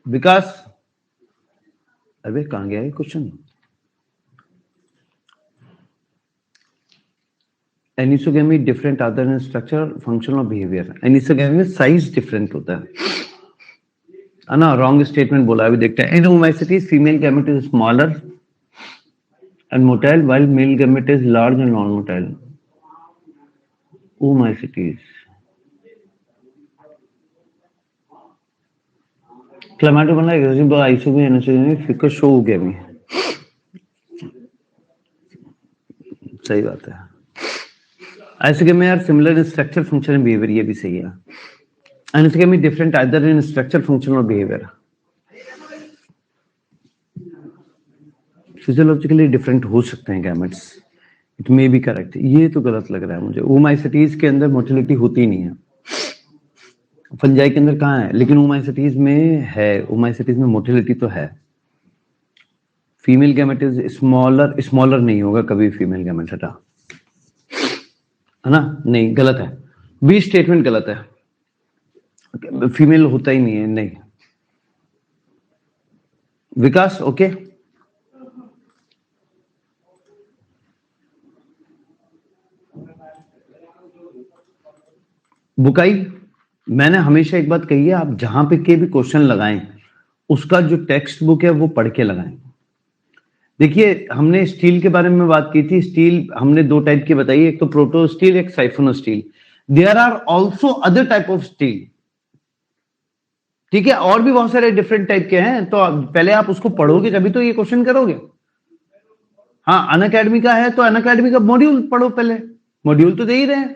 विकास, अबे कहाँ गया ये question? Anisogamy different other in structure, function और बिहेवियर। एनिसोगेमी में साइज डिफरेंट होता है ना? रॉन्ग स्टेटमेंट बोला, अभी देखते हैं। In oomycetes female gamete is smaller and motile while male gamete is large and non motile. Oomycetes क्लेमाटोगोना एग्रेसिव आइसोमी एनिसोगेमी फिकोशोगेमी। सही बात है। Isogamy are similar in structure, function and behaviour, ये भी सही है। Anisogamy different either in structure, function और बिहेवियर। फिजियोलॉजिकली डिफरेंट हो सकते हैं gametes, it may be correct. ये तो गलत लग रहा है मुझे। ओमाइसिटीज के अंदर मोटिलिटी होती नहीं है, फंजाई के अंदर कहाँ है, लेकिन ओमाइसिटीज में है। ओमाइसिटीज में मोटिलिटी तो है। Female gamete is smaller, smaller नहीं होगा कभी फीमेल गैमेट, हटा, है ना? नहीं, गलत है, बी स्टेटमेंट गलत है, फीमेल होता ही नहीं है, नहीं। विकास ओके? बुकाई, मैंने हमेशा एक बात कही है, आप जहां पे के भी क्वेश्चन लगाएं उसका जो टेक्स्ट बुक है वो पढ़ के लगाएं। देखिए, हमने स्टील के बारे में बात की थी। स्टील हमने दो टाइप की बताई, एक तो प्रोटो स्टील, एक siphonostele. There are also other type of stele, ठीक है, और भी बहुत सारे डिफरेंट टाइप के हैं। तो पहले आप उसको पढ़ोगे तभी तो ये क्वेश्चन करोगे। हाँ, अनअकैडमी का है तो अनअकैडमी का मॉड्यूल पढ़ो पहले। मॉड्यूल तो दे ही रहे हैं,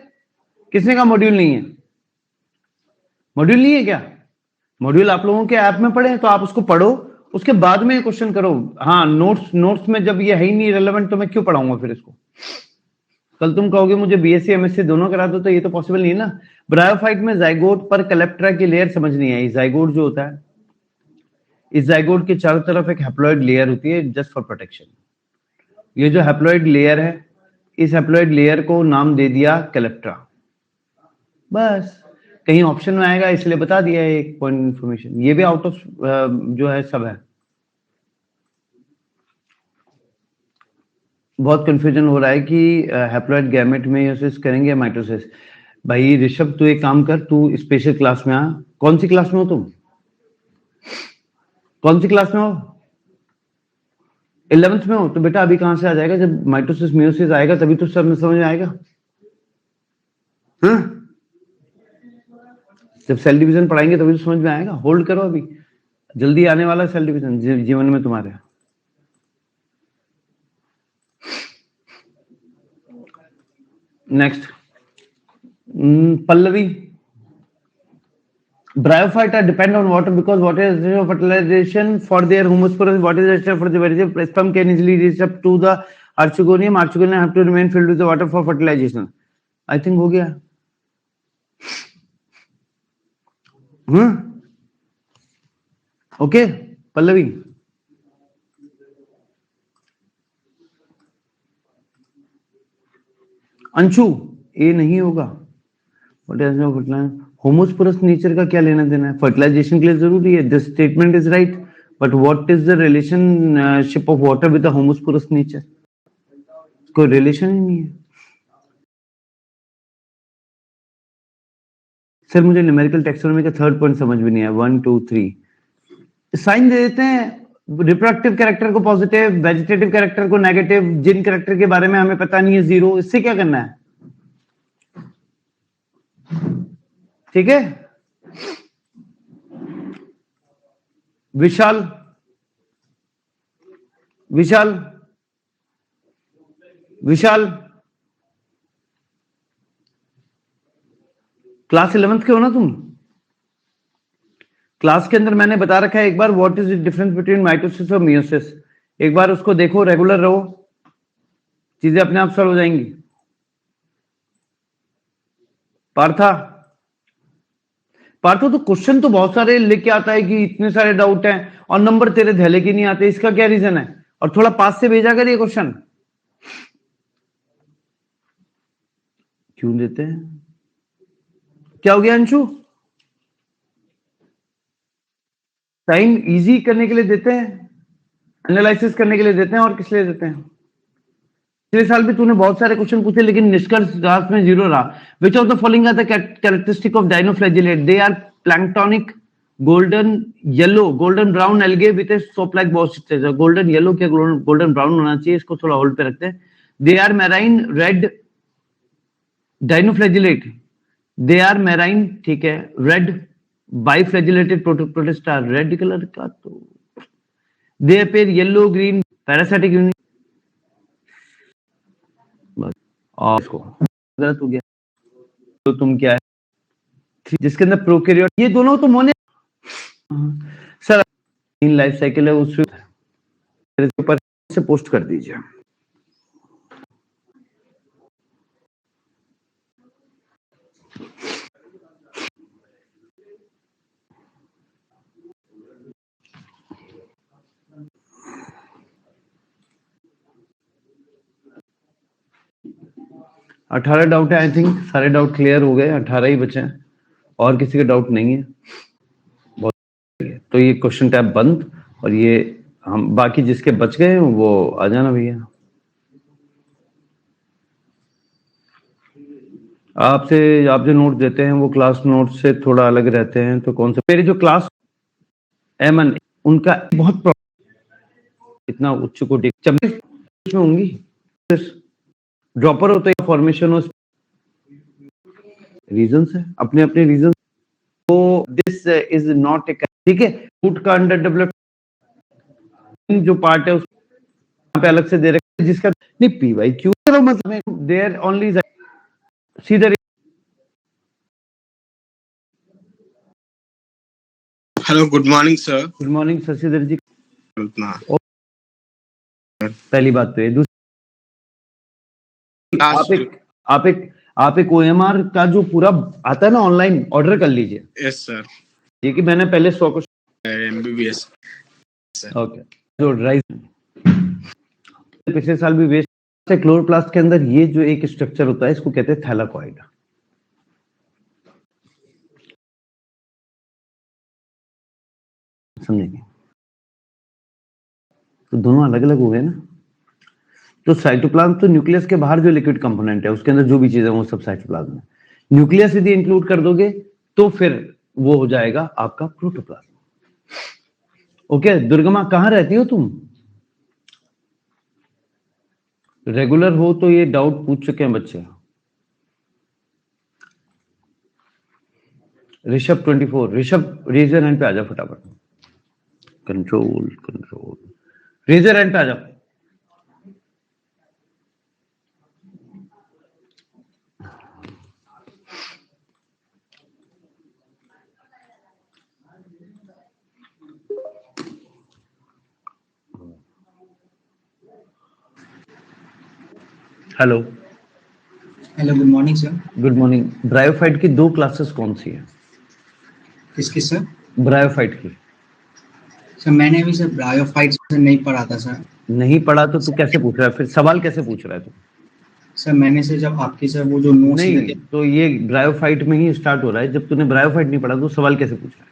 किसने कहा मॉड्यूल नहीं है? मॉड्यूल नहीं है क्या? मॉड्यूल आप लोगों के ऐप में पढ़े, तो आप उसको पढ़ो, उसके बाद में क्वेश्चन करो। हाँ, नोट्स में जब ये है ही नहीं रिलेवेंट तो मैं क्यों पढ़ाऊंगा फिर इसको? कल तुम कहोगे मुझे बीएससी एमएससी दोनों करा दो, तो ये तो पॉसिबल नहीं है ना। ब्रायोफाइट में जाइगोट पर कलेप्ट्रा की लेयर समझ नहीं आई। जाइगोट जो होता है, इस जाइगोट के चारों तरफ एक हैप्लॉइड लेयर होती है जस्ट फॉर प्रोटेक्शन। ये जो हैप्लॉइड लेयर है, इस हैप्लॉइड लेयर को नाम दे दिया कलेप्ट्रा, बस। कहीं ऑप्शन में आएगा इसलिए बता दिया एक पॉइंट इंफॉर्मेशन। ये भी आउट ऑफ जो है सब है। बहुत कंफ्यूजन हो रहा है कि हैप्लॉइड गैमेट में यूज करेंगे माइटोसिस। भाई ऋषभ, तू एक काम कर, तू स्पेशल क्लास में आ। कौन सी क्लास में हो तुम? कौन सी क्लास में हो? 11th में हो? तो बेटा अभी कहां से आ जाएगा? जब माइटोसिस मियोसिस आएगा तभी तो सब में समझ में आएगा। हाँ, जब सेल डिवीजन पढ़ाएंगे तभी तो समझ में आएगा। होल्ड करो, अभी जल्दी आने वाला सेल डिवीजन जीवन में तुम्हारे। Next, Pallavi, Bryophyta depend on water because water is essential for fertilization for their homospores. What is essential for the vegetable? Sperm can easily reach up to the archegonium. Archegonium have to remain filled with the water for fertilization. I think हो गया। Okay Pallavi, Anshu, ए नहीं होगा। What is homosporous nature का क्या लेना देना है? Fertilisation के लिए जरूरी है, this statement is right, but what is the relationship of water with the homosporous nature? कोई रिलेशन ही नहीं है। सर मुझे न्यूमेरिकल टैक्सोनॉमी का थर्ड पॉइंट समझ में नहीं आया। 1 2 3 साइन दे देते हैं। रिप्रोडक्टिव कैरेक्टर को पॉजिटिव, वेजिटेटिव कैरेक्टर को नेगेटिव, जिन कैरेक्टर के बारे में हमें पता नहीं है जीरो। इससे क्या करना है? ठीक है विशाल, विशाल, विशाल, क्लास 11th के हो ना तुम? क्लास के अंदर मैंने बता रखा है एक बार, what is the difference between mitosis और मियोसिस। एक बार उसको देखो, रेगुलर रहो, चीजें अपने आप सॉल्व हो जाएंगी। पार्था, पार्थो तो क्वेश्चन तो बहुत सारे लेके आता है कि इतने सारे डाउट हैं और नंबर तेरे धैले के नहीं आते, इसका क्या रीजन है? और थोड़ा पास से भेजा कर ये क्वेश्चन क्यों देते हैं? क्या हो गया अंशु? टाइम इजी करने के लिए देते हैं, एनालिसिस करने के लिए देते हैं, और किस लिए देते हैं? पिछले साल भी तूने बहुत सारे क्वेश्चन पूछे लेकिन निष्कर्ष लास्ट में 0 रहा। Which of the following are the characteristic of dinoflagellate? They are planktonic, golden yellow, golden brown algae with a soap like body. Golden yellow क्या गोल्डन ब्राउन होना चाहिए, इसको थोड़ा होल्ड पे रखते हैं। They are marine red dinoflagellate, they are marine, ठीक है। Red biflagellated protista red colour का, तो they appear yellow green parasitic unit. और इसको गलत हो गया तो तुम क्या है जिसके अंदर प्रोकैरियोट, ये दोनों तो मोने सर इन लाइफ साइकिल है, उस ऊपर से पोस्ट कर दीजिए। अठारह डाउट है, आई थिंक सारे डाउट क्लियर हो गए, 18 ही बचे हैं, और किसी का डाउट नहीं है। बहुत तो ये क्वेश्चन टैब बंद, और ये हम बाकी जिसके बच गए वो आ जाना भैया। आपसे आप जो नोट देते हैं वो क्लास नोट से थोड़ा अलग रहते हैं, तो कौन सा? मेरे जो क्लास एमन उनका बहुत इतना उच्च कोटि में होंगी, ड्रॉपर होते हैं, फॉर्मेशन हो, रीजन है, अपने अपने रीजन। तो दिस इज नॉट ए, ठीक है। फूड का अंडर डेवलप्ड जो पार्ट है उसको पे अलग से दे रखे, जिसका नहीं पी वाई क्यू मतलब देयर ओनली सीधे। Hello, good morning sir. Good morning Shashidhar ji. पहली बात तो ये, दूसरी आप एक OMR का जो पूरा आता है ना ऑनलाइन, ऑर्डर कर लीजिए। Yes sir. ये कि मैंने पहले 100 को MBBS ओके जो ड्राइव पिछले साल भी वेस्ट है। क्लोरोप्लास्ट के अंदर ये जो एक स्ट्रक्चर होता है इसको कहते हैं थैलाकॉइड। समझेंगे तो दोनों अलग अलग हो गए ना। तो साइटोप्लाज्म तो न्यूक्लियस के बाहर जो लिक्विड कंपोनेंट है उसके अंदर जो भी चीजें वो सब साइटोप्लाज्म है। न्यूक्लियस यदि इंक्लूड कर दोगे तो फिर वो हो जाएगा आपका प्रोटोप्लाज्म। ओके दुर्गमा, कहां रहती हो तुम? रेगुलर हो तो ये डाउट पूछ चुके हैं बच्चे। ऋषभ 24, ऋषभ रेजर हैंड पे आ जाओ फटाफट। कंट्रोल रेजर हैंड पे आ जाओ। Hello good morning sir. Good morning. Bryophyte की 2 क्लासेस कौन सी है? किसकी सर? ब्रायोफाइट की। सर मैंने भी सर ब्रायोफाइट से नहीं पढ़ा था सर। नहीं पढ़ा तो तू कैसे पूछ रहा है? फिर सवाल कैसे पूछ रहा है तू? सर मैंने से जब आपकी सर वो जो नोट्स नहीं तो ये ब्रायोफाइट में ही स्टार्ट हो रहा है। जब तूने ब्रायोफाइट नहीं पढ़ा तो सवाल कैसे पूछ रहा है?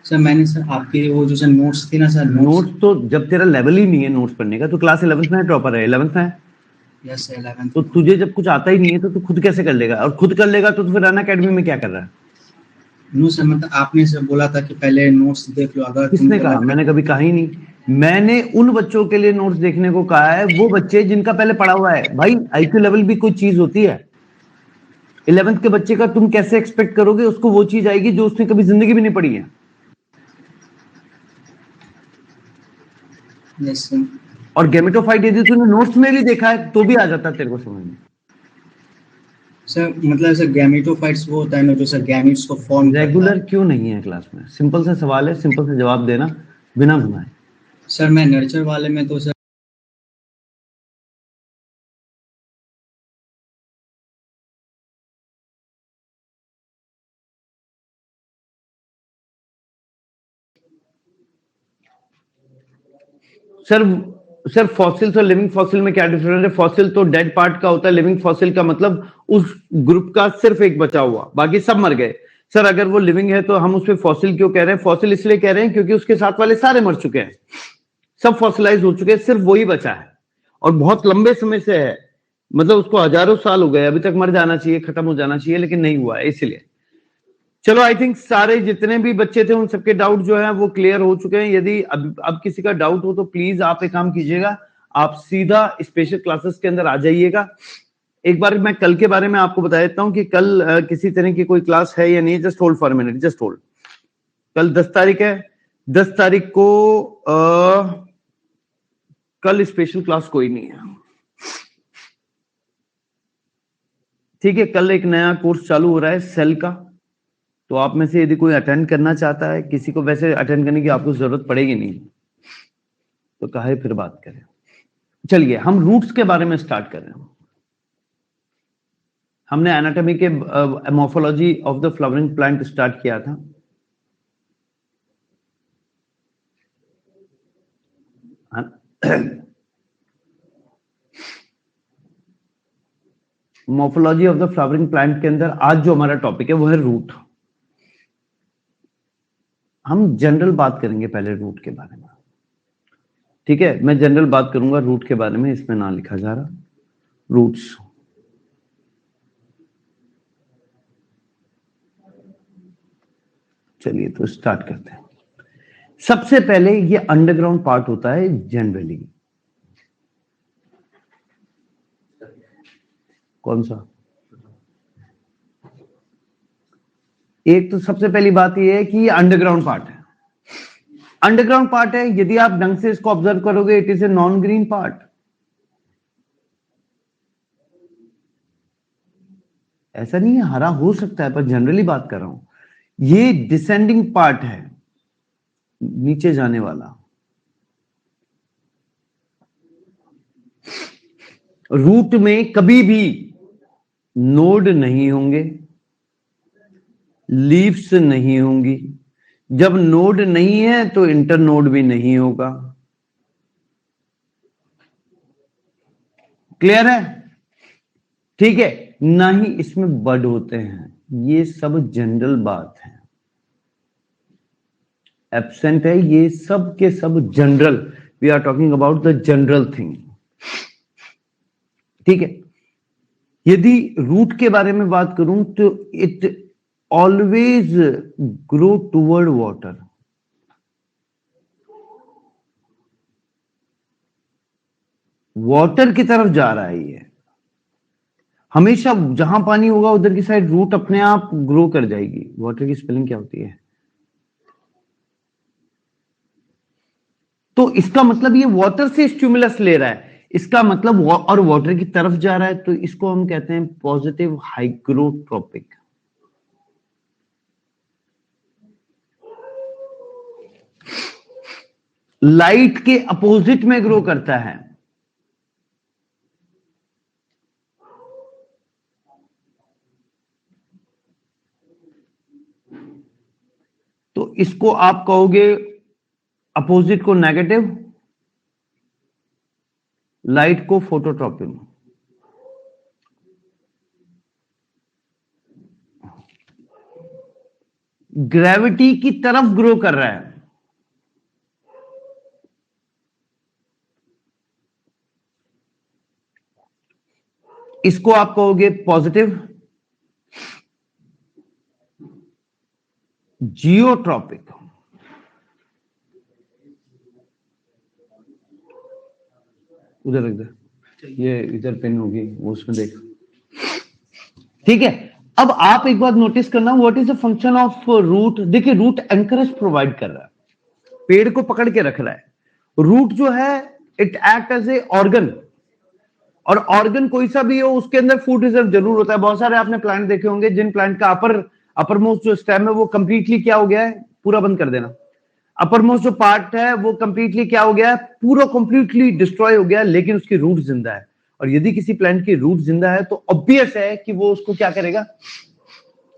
सर मैंने सर आपकी वो जो सर नोट्स थी ना सर, नोट्स तो जब तेरा लेवल ही नहीं है नोट्स पढ़ने का, तो क्लास 11th में है, टॉपर है 11th में है। Yes sir 11th। तो तुझे जब कुछ आता ही नहीं है तो तू खुद कैसे कर लेगा? और खुद कर लेगा तो फिर रन अकेडमी में क्या कर रहा है? नो सर मतलब आपने सर बोला था कि पहले नोट्स देख लो। अगर किसने कहा? मैंने कभी कहा ही नहीं। मैंने उन बच्चों के लिए नोट्स देखने को कहा है, वो बच्चे जिनका पहले पढ़ा हुआ है। भाई IQ लेवल भी कोई चीज होती है। 11th के बच्चे का तुम कैसे एक्सपेक्ट करोगे उसको वो चीज आएगी जो उसने कभी जिंदगी में नहीं पढ़ी है? Yes sir. और गैमेटोफाइट यदि तूने नोट्स में भी देखा है तो भी आ जाता तेरे को समझ में। सर मतलब सर गैमेटोफाइट्स वो होता है ना जो सर गैमेट्स को फॉर्म रेगुलर क्यों नहीं है क्लास में? सिंपल सा सवाल है, सिंपल से जवाब देना बिना घुमाए। सर मैं नर्चर वाले में तो सर सर फॉसिल्स और लिविंग फॉसिल में क्या डिफरेंस है? फॉसिल तो डेड पार्ट का होता है, लिविंग फॉसिल का मतलब उस ग्रुप का सिर्फ एक बचा हुआ, बाकी सब मर गए। सर अगर वो लिविंग है तो हम उस पर फॉसिल क्यों कह रहे हैं? फॉसिल इसलिए कह रहे हैं क्योंकि उसके साथ वाले सारे मर चुके हैं, सब फॉसिलाइज हो चुके हैं, सिर्फ वही बचा है और बहुत लंबे समय से है, मतलब उसको हजारों साल हो गए, अभी तक मर जाना चाहिए, खत्म हो जाना चाहिए, लेकिन नहीं हुआ है, इसलिए। चलो आई थिंक सारे जितने भी बच्चे थे उन सबके डाउट जो है वो क्लियर हो चुके हैं। यदि अब किसी का डाउट हो तो प्लीज आप एक काम कीजिएगा, आप सीधा स्पेशल क्लासेस के अंदर आ जाइएगा। एक बार मैं कल के बारे में आपको बता देता हूं कि कल किसी तरह की कोई क्लास है या नहीं। Just hold for minute, just hold. कल 10 तारीख है, 10 तारीख को कल स्पेशल क्लास कोई नहीं है, ठीक है। कल एक नया कोर्स चालू हो रहा है सेल का, तो आप में से यदि कोई अटेंड करना चाहता है, किसी को वैसे अटेंड करने की आपको जरूरत पड़ेगी नहीं, तो कहे फिर बात करें। चलिए हम रूट्स के बारे में स्टार्ट कर रहे हैं। हमने एनाटॉमी के morphology of the flowering plant start किया था। Morphology of the flowering plant के अंदर आज जो हमारा टॉपिक है वो है रूट। हम जनरल बात करेंगे पहले रूट के बारे में, ठीक है। मैं जनरल बात करूंगा रूट के बारे में, इसमें ना लिखा जा रहा रूट्स। चलिए तो स्टार्ट करते हैं। सबसे पहले ये अंडरग्राउंड पार्ट होता है जनरली। कौन सा? एक तो सबसे पहली बात यह है कि ये अंडरग्राउंड पार्ट है। अंडरग्राउंड पार्ट है, यदि आप ढंग से इसको ऑब्जर्व करोगे it is a non green part. ऐसा नहीं है, हरा हो सकता है, पर जनरली बात कर रहा हूं। ये डिसेंडिंग पार्ट है, नीचे जाने वाला। रूट में कभी भी नोड नहीं होंगे, लीव्स नहीं होंगी। जब नोड नहीं है तो इंटरनोड भी नहीं होगा। क्लियर है? ठीक है। ना ही इसमें बड होते हैं, ये सब जनरल बात है। एब्सेंट है, ये सब के सब general. We are talking about the general thing, ठीक है। यदि रूट के बारे में बात करूं तो it always grow toward water. Water की तरफ जा रहा है ये हमेशा। जहां पानी होगा उधर की साइड रूट अपने आप ग्रो कर जाएगी। वाटर की स्पेलिंग क्या होती है? तो इसका मतलब ये वाटर से स्टिमुलस ले रहा है, इसका मतलब और वाटर की तरफ जा रहा है, तो इसको हम कहते हैं पॉजिटिव हाइग्रोट्रोपिक। लाइट के अपोजिट में ग्रो करता है। तो इसको आप कहोगे अपोजिट को नेगेटिव, लाइट को फोटोट्रॉपिक। ग्रेविटी की तरफ ग्रो कर रहा है। इसको आप कहोगे पॉजिटिव जियोट्रॉपिक। उधर रख दे, ये इधर पेन होगी वो उसमें देख, ठीक है। अब आप एक बात नोटिस करना, what is the function of root. देखिए रूट एंकरेज प्रोवाइड कर रहा है, पेड़ को पकड़ के रख रहा है। रूट जो है it act as a organ, और ऑर्गन कोई सा भी हो उसके अंदर फूड रिजर्व जरूर होता है। बहुत सारे आपने प्लांट देखे होंगे जिन प्लांट का अपर मोस्ट जो स्टेम है वो कंप्लीटली क्या हो गया है, पूरा बंद कर देना। अपर मोस्ट जो पार्ट है वो कंप्लीटली क्या हो गया है, पूरा कंप्लीटली डिस्ट्रॉय हो गया, लेकिन उसकी रूट जिंदा है। और यदि किसी प्लांट की रूट जिंदा है तो ऑब्वियस है कि वो उसको क्या करेगा,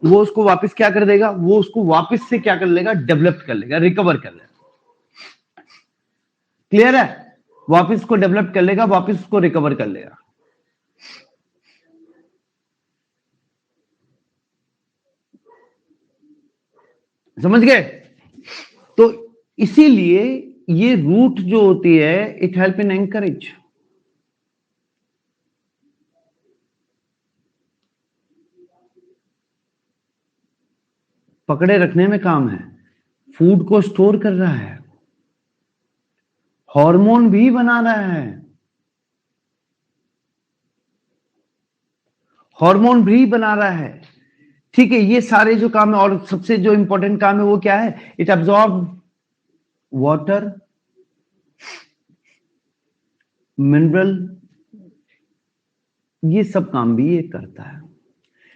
वो उसको वापस क्या कर देगा, वो उसको वापस से क्या कर लेगा, डेवलप कर लेगा, रिकवर कर लेगा। क्लियर है? वापस उसको डेवलप कर लेगा, वापस उसको रिकवर कर लेगा। समझ गए? तो इसीलिए ये रूट जो होती है इट हेल्प इन एंकरेज। पकड़े रखने में काम है, फूड को स्टोर कर रहा है, हार्मोन भी बना रहा है, हार्मोन भी बना रहा है। ठीक है, ये सारे जो काम है, और सबसे जो इंपॉर्टेंट काम है वो क्या है? इट एब्जॉर्ब वाटर, मिनरल, ये सब काम भी ये करता है।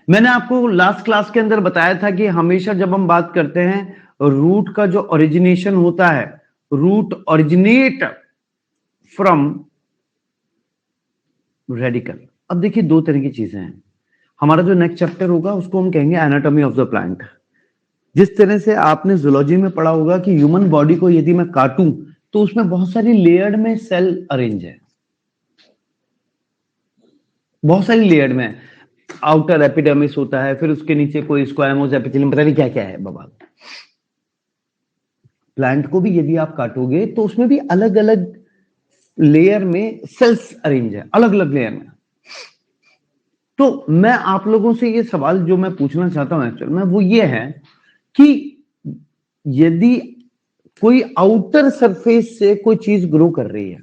मैंने आपको लास्ट क्लास के अंदर बताया था कि हमेशा जब हम बात करते हैं रूट का जो ओरिजिनेशन होता है, रूट ओरिजिनेट फ्रॉम रेडिकल। अब देखिए दो तरह की चीजें हैं। हमारा जो नेक्स्ट चैप्टर होगा उसको हम कहेंगे एनाटॉमी ऑफ द प्लांट। जिस तरह से आपने जूलॉजी में पढ़ा होगा कि ह्यूमन बॉडी को यदि मैं काटूं तो उसमें बहुत सारी लेयर्ड में सेल अरेंज है, बहुत सारी लेयर्ड में। आउटर एपिडर्मिस होता है, फिर उसके नीचे कोई स्क्वामोस एपिथेलियम, पता नहीं क्या क्या है बाबा। प्लांट को भी यदि आप काटोगे तो उसमें भी अलग अलग लेयर में सेल्स अरेंज है, अलग अलग लेयर में। तो मैं आप लोगों से ये सवाल जो मैं पूछना चाहता हूं एक्चुअल में वो ये है कि यदि कोई आउटर सरफेस से कोई चीज ग्रो कर रही है,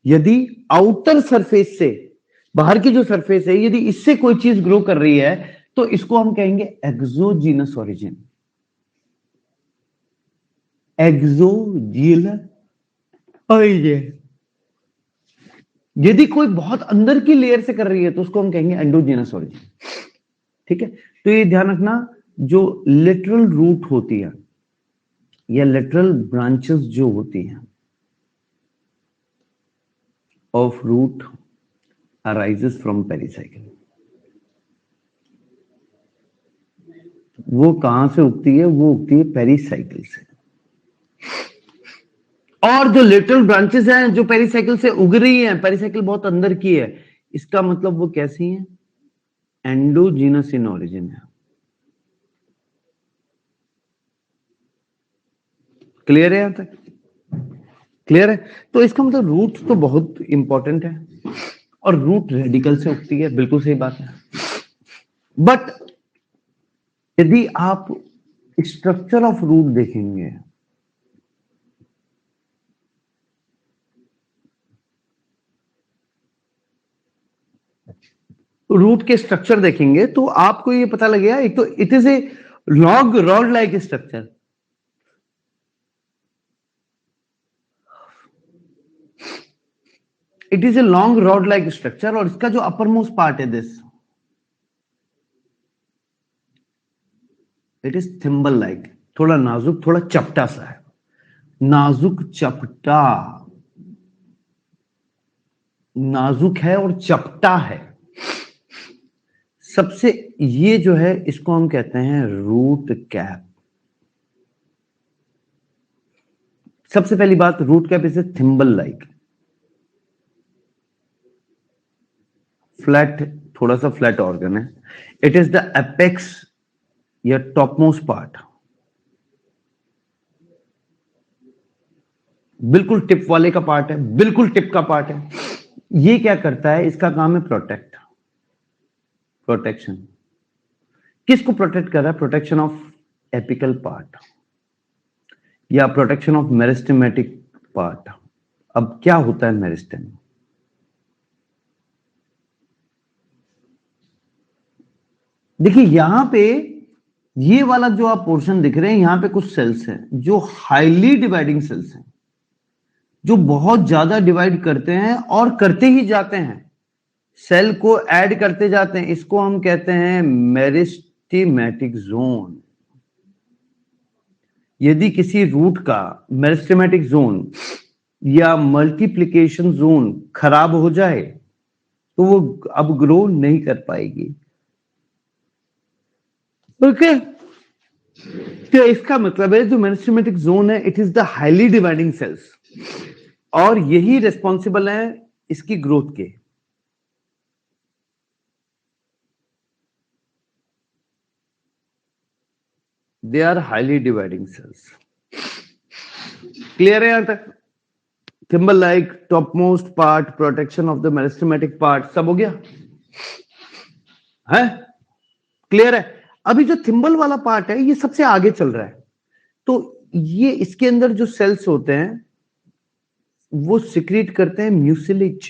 यदि आउटर सरफेस से, बाहर की जो सरफेस है, यदि इससे कोई चीज ग्रो कर रही है तो इसको हम कहेंगे एक्सोजीनस ओरिजिन। Exogenous origin. यदि कोई बहुत अंदर की लेयर से कर रही है तो उसको हम कहेंगे एंडोजीनस ओरिजिन। ठीक है, तो ये ध्यान रखना, जो लिटरल रूट होती है या लिटरल ब्रांचेस जो होती हैं of root arises from pericycle, वो कहां से उगती है? वो उगती है पेरिसाइकिल से। और जो लिटरल ब्रांचेस हैं जो पेरिसाइकिल से उग रही हैं, पेरिसाइकिल बहुत अंदर की है, इसका मतलब वो कैसी हैं? एंडोजीनस इन ओरिजिन है। क्लियर है यहां तक? क्लियर है? तो इसका मतलब रूट तो बहुत इंपॉर्टेंट है, और रूट रेडिकल से उगती है, बिल्कुल सही बात है। बट यदि आप स्ट्रक्चर ऑफ रूट देखेंगे, रूट के स्ट्रक्चर देखेंगे तो आपको ये पता लगेगा, एक तो it is a long rod like structure. It is a long rod like structure, और इसका जो अपर मोस्ट पार्ट है this, it is thimble like, थोड़ा नाजुक, थोड़ा चपटा सा है, नाजुक चपटा, नाजुक है और चपटा है सबसे। ये जो है इसको हम कहते हैं रूट कैप। सबसे पहली बात, root cap is a thimble like, flat, थोड़ा सा फ्लैट ऑर्गन है। इट इज द एपेक्स या टॉप मोस्ट पार्ट, बिल्कुल टिप वाले का पार्ट है, बिल्कुल टिप का पार्ट है। ये क्या करता है? इसका काम है प्रोटेक्ट, प्रोटेक्शन। किसको प्रोटेक्ट कर रहा है? प्रोटेक्शन ऑफ एपिकल पार्ट या प्रोटेक्शन ऑफ मेरिस्टेमेटिक पार्ट। अब क्या होता है मेरिस्टेम? देखिए यहां पे ये वाला जो आप पोर्शन दिख रहे हैं, यहां पे कुछ सेल्स हैं जो हाईली डिवाइडिंग सेल्स हैं, जो बहुत ज्यादा डिवाइड करते हैं और करते ही जाते हैं, सेल को ऐड करते जाते हैं। इसको हम कहते हैं मेरिस्टेमेटिक जोन। यदि किसी रूट का मेरिस्टेमेटिक जोन या मल्टीप्लिकेशन जोन खराब हो जाए तो वो अब ग्रो नहीं कर पाएगी। ओके, तो इसका मतलब है जो मेरिस्टेमेटिक जोन है, it is the highly dividing cells, और यही रिस्पॉन्सिबल है इसकी ग्रोथ के। They are highly dividing cells. Clear है यहां तक? Thimble like top most part, protection of the meristematic part, सब हो गया है? क्लियर है? अभी जो थिम्बल वाला पार्ट है ये सबसे आगे चल रहा है, तो ये इसके अंदर जो सेल्स होते हैं वो सिक्रीट करते हैं म्यूसिलेज।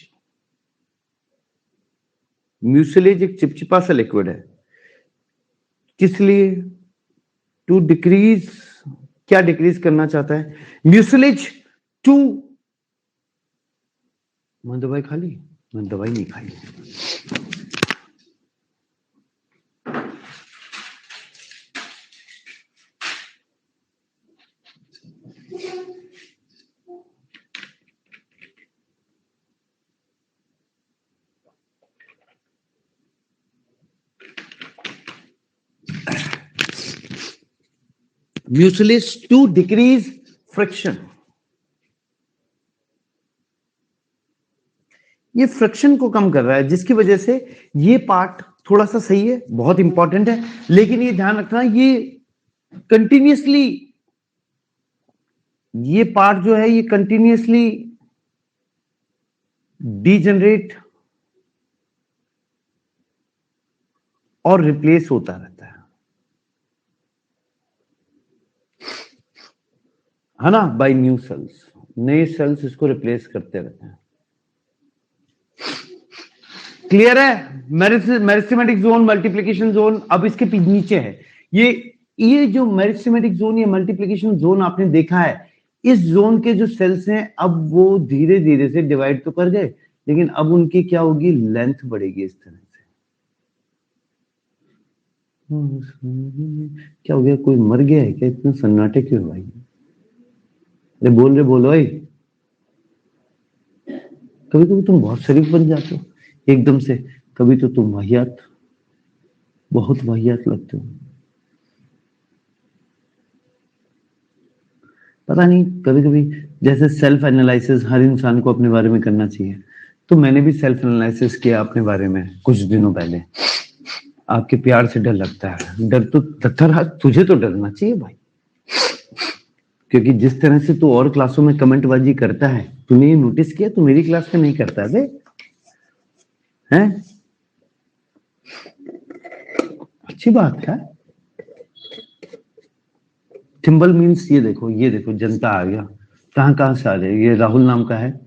म्यूसिलेज एक चिपचिपा सा लिक्विड है। किस लिए? टू डिक्रीज, क्या डिक्रीज करना चाहता है म्यूसिलेज? टू, मैं दवाई खा ली? मैं दवाई नहीं खाई। Mucilage to decrease friction. ये फ्रिक्शन को कम कर रहा है, जिसकी वजह से ये पार्ट थोड़ा सा सही है, बहुत इंपॉर्टेंट है, लेकिन ये ध्यान रखना ये कंटिन्यूअसली, ये पार्ट जो है ये कंटिन्यूअसली डीजनरेट और रिप्लेस होता रहता है ना, बाय न्यू सेल्स। नए सेल्स इसको रिप्लेस करते रहते हैं। क्लियर है? मेरिस्टेमेटिक जोन, मल्टीप्लिकेशन जोन, अब इसके नीचे है ये जो मेरिस्टेमेटिक जोन या मल्टीप्लिकेशन जोन आपने देखा है, इस जोन के जो सेल्स हैं अब वो धीरे धीरे से डिवाइड तो कर गए, लेकिन अब उनकी क्या होगी, लेंथ बढ़ेगी इस तरह से। क्या हो गया, कोई मर गया है क्या? इतना सन्नाटे क्यों भाई? अरे बोलो भाई। कभी कभी तुम बहुत शरीफ बन जाते हो एकदम से, कभी तो तुम वाहियात, बहुत वाहियात लगते हो। पता नहीं, कभी कभी जैसे सेल्फ एनालिसिस हर इंसान को अपने बारे में करना चाहिए, तो मैंने भी सेल्फ एनालिसिस किया अपने बारे में कुछ दिनों पहले। आपके प्यार से डर लगता है, डर तो थर, तुझे तो डरना चाहिए भाई, क्योंकि जिस तरह से तू और क्लासों में कमेंटबाजी करता है, तूने ये नोटिस किया? तू मेरी क्लास में नहीं करता है, हैं? अच्छी बात है। थिम्बल मीन्स ये देखो जनता आ गया। कहां से आ रहे? ये राहुल नाम का है।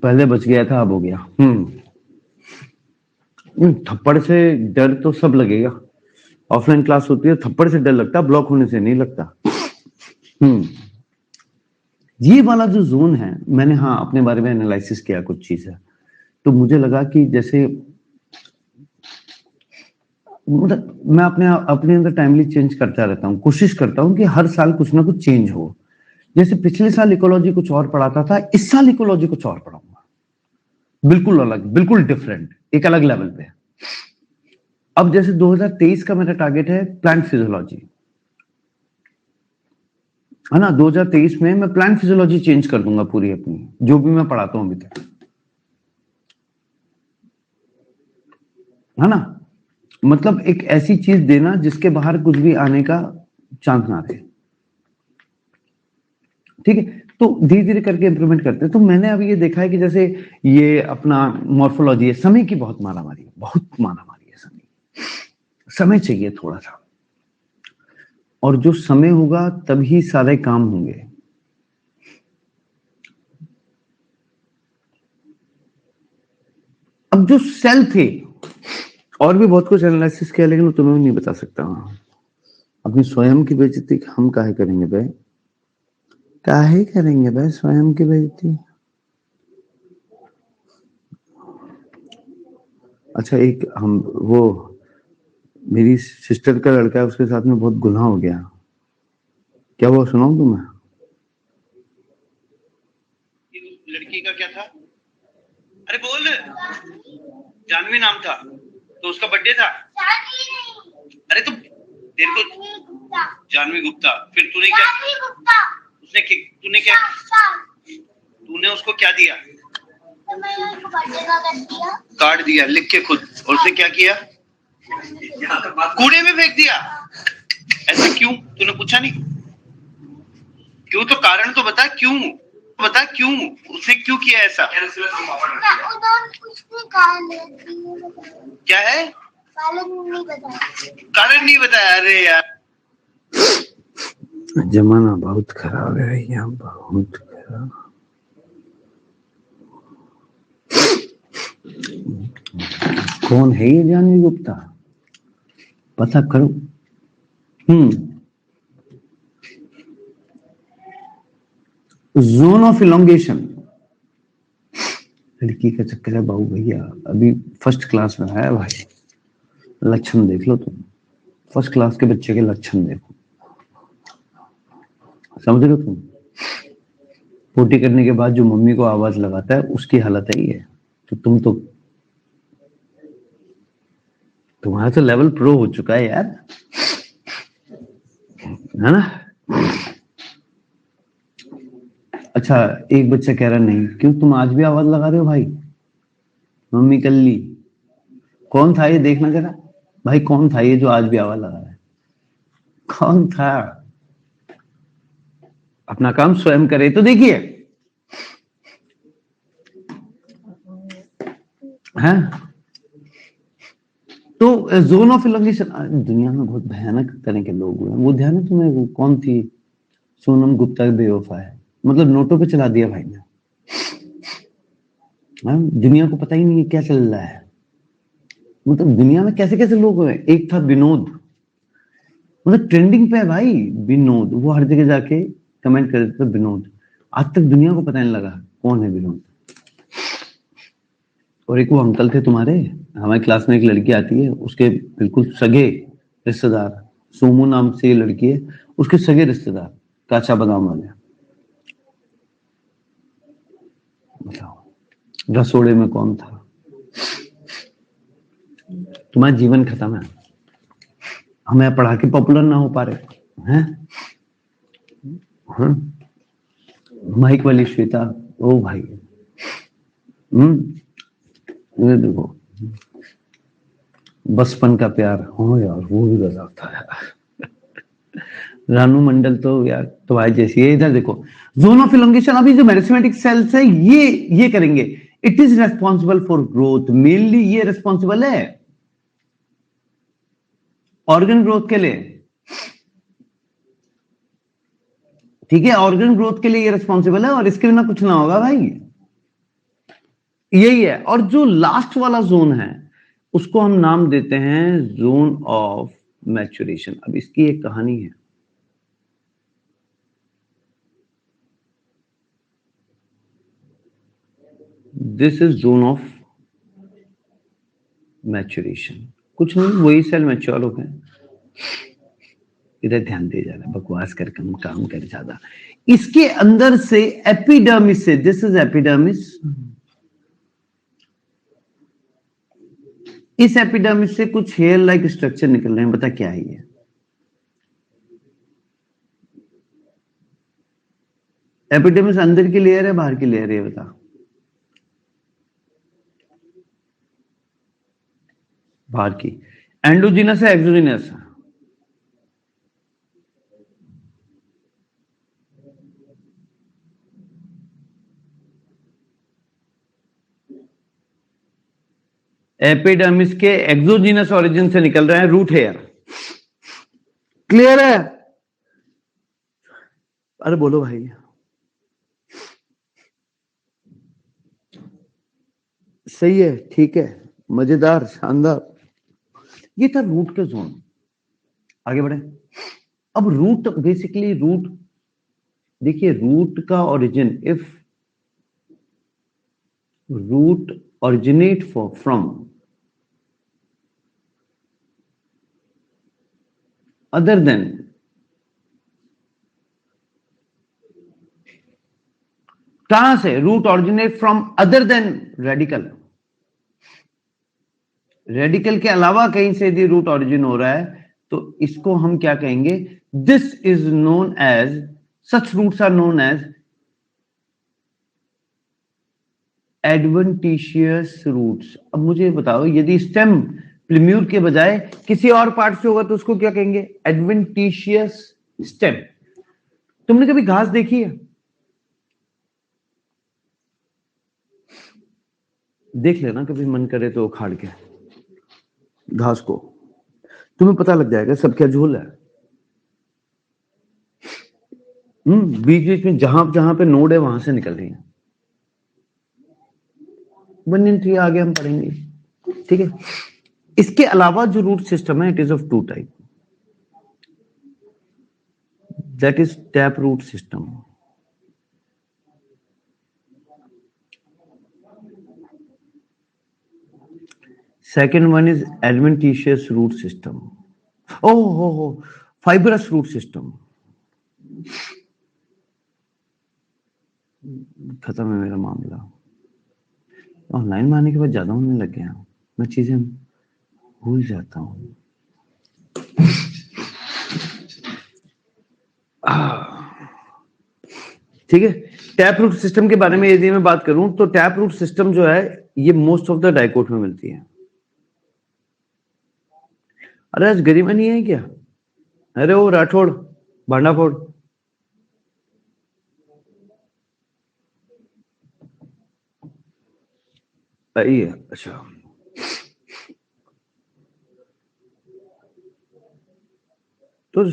पहले बच गया था, अब हो गया। थप्पड़ से डर तो सब लगेगा। ऑफलाइन क्लास होती है, थप्पड़ से डर लगता, ब्लॉक होने से नहीं लगता। ये वाला जो जोन है, मैंने अपने बारे में एनालिसिस किया कुछ चीजें, तो मुझे लगा कि जैसे मतलब मैं अपने अंदर टाइमली चेंज करता रहता हूँ, कोशिश करता हूँ कि हर साल कुछ ना कुछ चेंज हो। जैसे पिछले साल इकोलॉजी कुछ और पढ़ाता था, इस साल इकोलॉजी कुछ और पढ़ाऊंगा, बिल्कुल अलग, बिल्कुल डिफरेंट, एक अलग लेवल पे। अब जैसे 2023 का मेरा टारगेट है प्लांट फिजियोलॉजी, है ना। 2023 में मैं प्लांट फिजियोलॉजी चेंज कर दूंगा पूरी अपनी, जो भी मैं पढ़ाता हूं अभी तक, है ना। मतलब एक ऐसी चीज देना जिसके बाहर कुछ भी आने का चांस ना रहे, ठीक है। तो धीरे धीरे करके इंप्रूवमेंट करते हैं। तो मैंने अभी ये देखा है कि जैसे ये अपना मॉर्फोलॉजी है, समय की बहुत मारामारी है, समय चाहिए थोड़ा सा, और जो समय होगा तभी सारे काम होंगे। अब जो सेल थे, और भी बहुत कुछ एनालिसिस किया, लेकिन तुम्हें नहीं बता सकता। अपनी स्वयं की बेइज्जती हम काहे करेंगे भाई, स्वयं की बेइज्जती। अच्छा, एक वो मेरी सिस्टर का लड़का है, उसके साथ में बहुत गुनाह हो गया। क्या वो सुनाऊं तुम्हें? लड़की का क्या था? अरे बोल, जानवी नाम था, तो उसका बर्थडे था। अरे तो तेरे को जानवी गुप्ता, फिर तूने क्या, तूने उसको क्या दिया? तो मैं इसको काटेगा कर दिया। काट दिया लिख के खुद, और उसने क्या किया? कूड़े में फेंक दिया। ऐसा क्यों? तूने पूछा नहीं क्यों? तो कारण तो बता, क्यों बता, क्यों उसने क्यों किया ऐसा? उन्होंने कुछ भी कहा नहीं। क्या है? कारण नहीं बताया। कारण नहीं बताया? अरे यार जमाना बहुत खराब है भैया, बहुत खराब। कौन है ये जानवी गुप्ता? पता करो। जोन ऑफ इलोंगेशन लड़की का चक्कर है बाबू भैया, अभी फर्स्ट क्लास में है भाई। लक्षण देख लो तुम, फर्स्ट क्लास के बच्चे के लक्षण देखो, समझ रहे हो तुम? पोटी करने के बाद जो मम्मी को आवाज लगाता है उसकी हालत है ये। तो तुम तो, तुम्हारा तो लेवल प्रो हो चुका है यार, है ना? अच्छा, एक बच्चा कह रहा नहीं, क्यों तुम आज भी आवाज लगा रहे हो भाई? मम्मी कल्ली कौन था ये? देखना जरा भाई, कौन था ये जो आज भी आवाज लगा रहा है? कौन था? अपना काम स्वयं करे तो देखिए, है? तो जोन ऑफ इलोंगेशन, दुनिया में बहुत भयानक तरह के लोग हुए हैं। वो ध्यान है तुम्हें, वो कौन थी? सोनम गुप्ता बेवफा है, मतलब नोटों पे चला दिया भाई ने। दुनिया को पता ही नहीं है क्या चल रहा है, मतलब दुनिया में कैसे कैसे लोग हुए। एक था विनोद, मतलब ट्रेंडिंग पे है भाई विनोद, वो हर जगह जाके कमेंट कर देते थे विनोद। आज तक दुनिया को पता नहीं लगा कौन है विनोद। और एक वो अंकल थे तुम्हारे, हमारी क्लास में एक लड़की आती है, उसके बिल्कुल सगे रिश्तेदार, सोमू नाम से ये लड़की है, उसके सगे रिश्तेदार काचा बादाम वाले। बताओ रसोड़े में कौन था? तुम्हारा जीवन खत्म है, हमें पढ़ा के पॉपुलर ना हो पा रहे हैं। माइक वाली श्वेता, ओ भाई, ये देखो बचपन का प्यार, हो यार वो भी गजब था यार। रानू मंडल तो यार तुम्हारी जैसी है। इधर देखो, जोन ऑफ इलोंगेशन, अभी जो मेरिस्टेमेटिक सेल्स है ये करेंगे। It is responsible for growth, mainly ये रेस्पॉन्सिबल है ऑर्गन ग्रोथ के लिए, ठीक है? ऑर्गन ग्रोथ के लिए ये रिस्पॉन्सिबल है, और इसके बिना कुछ ना होगा भाई, यही है। और जो लास्ट वाला जोन है उसको हम नाम देते हैं जोन ऑफ मैच्योरेशन। अब इसकी एक कहानी है। This is zone of maturation, कुछ नहीं, वही सेल मैच्योर हो गए। इधर ध्यान दे जाना, बकवास कर कम काम कर ज्यादा। इसके अंदर से एपिडर्मिस से, दिस इज एपिडर्मिस, इस एपिडर्मिस से कुछ हेयर लाइक स्ट्रक्चर निकल रहे हैं। बता क्या है ये? एपिडर्मिस अंदर की लेयर है बाहर की लेयर है? बता। बाहर की। एंडोजिनस है एक्सोजिनस? एपिडर्मिस के एक्सोजिनस ओरिजिन से निकल रहे हैं रूट हेयर। क्लियर है? अरे बोलो भाई। सही है, ठीक है, मजेदार, शानदार। ये था रूट के जोन। आगे बढ़े। अब रूट, बेसिकली रूट, देखिए रूट का origin, if root originate from other than, कहां से? Root originate from other than radical, radical के अलावा कहीं से यदि रूट ओरिजिन हो रहा है तो इसको हम क्या कहेंगे? This is known as, such roots are known as adventitious roots. अब मुझे बताओ, यदि स्टेम प्रीम्यूर के बजाय किसी और पार्ट से होगा तो उसको क्या कहेंगे? Adventitious stem. तुमने कभी घास देखी है? देख लेना कभी मन करे तो उखाड़ के घास को, तुम्हें पता लग जाएगा सब क्या झोल है। बीच बीच में जहां जहां पे नोड है वहां से निकल रही है। बनियन ट्री आगे हम पढ़ेंगे, ठीक है। इसके अलावा जो रूट सिस्टम है, it is of two type, that is tap root system. Second one is adventitious root system. Oh, fibrous root system. खत्म है मेरा मामला। ऑनलाइन में आने के बाद ज्यादा होने लग गया, मैं चीजें भूल जाता हूँ। ठीक है, टैप रूट सिस्टम के बारे में यदि मैं बात करूं तो टैप रूट सिस्टम जो है ये मोस्ट ऑफ द डाइकोट में मिलती है। अरे आज गरिमा नहीं है क्या? अरे वो राठौड़ भांडाफोड़, आई है। अच्छा, तो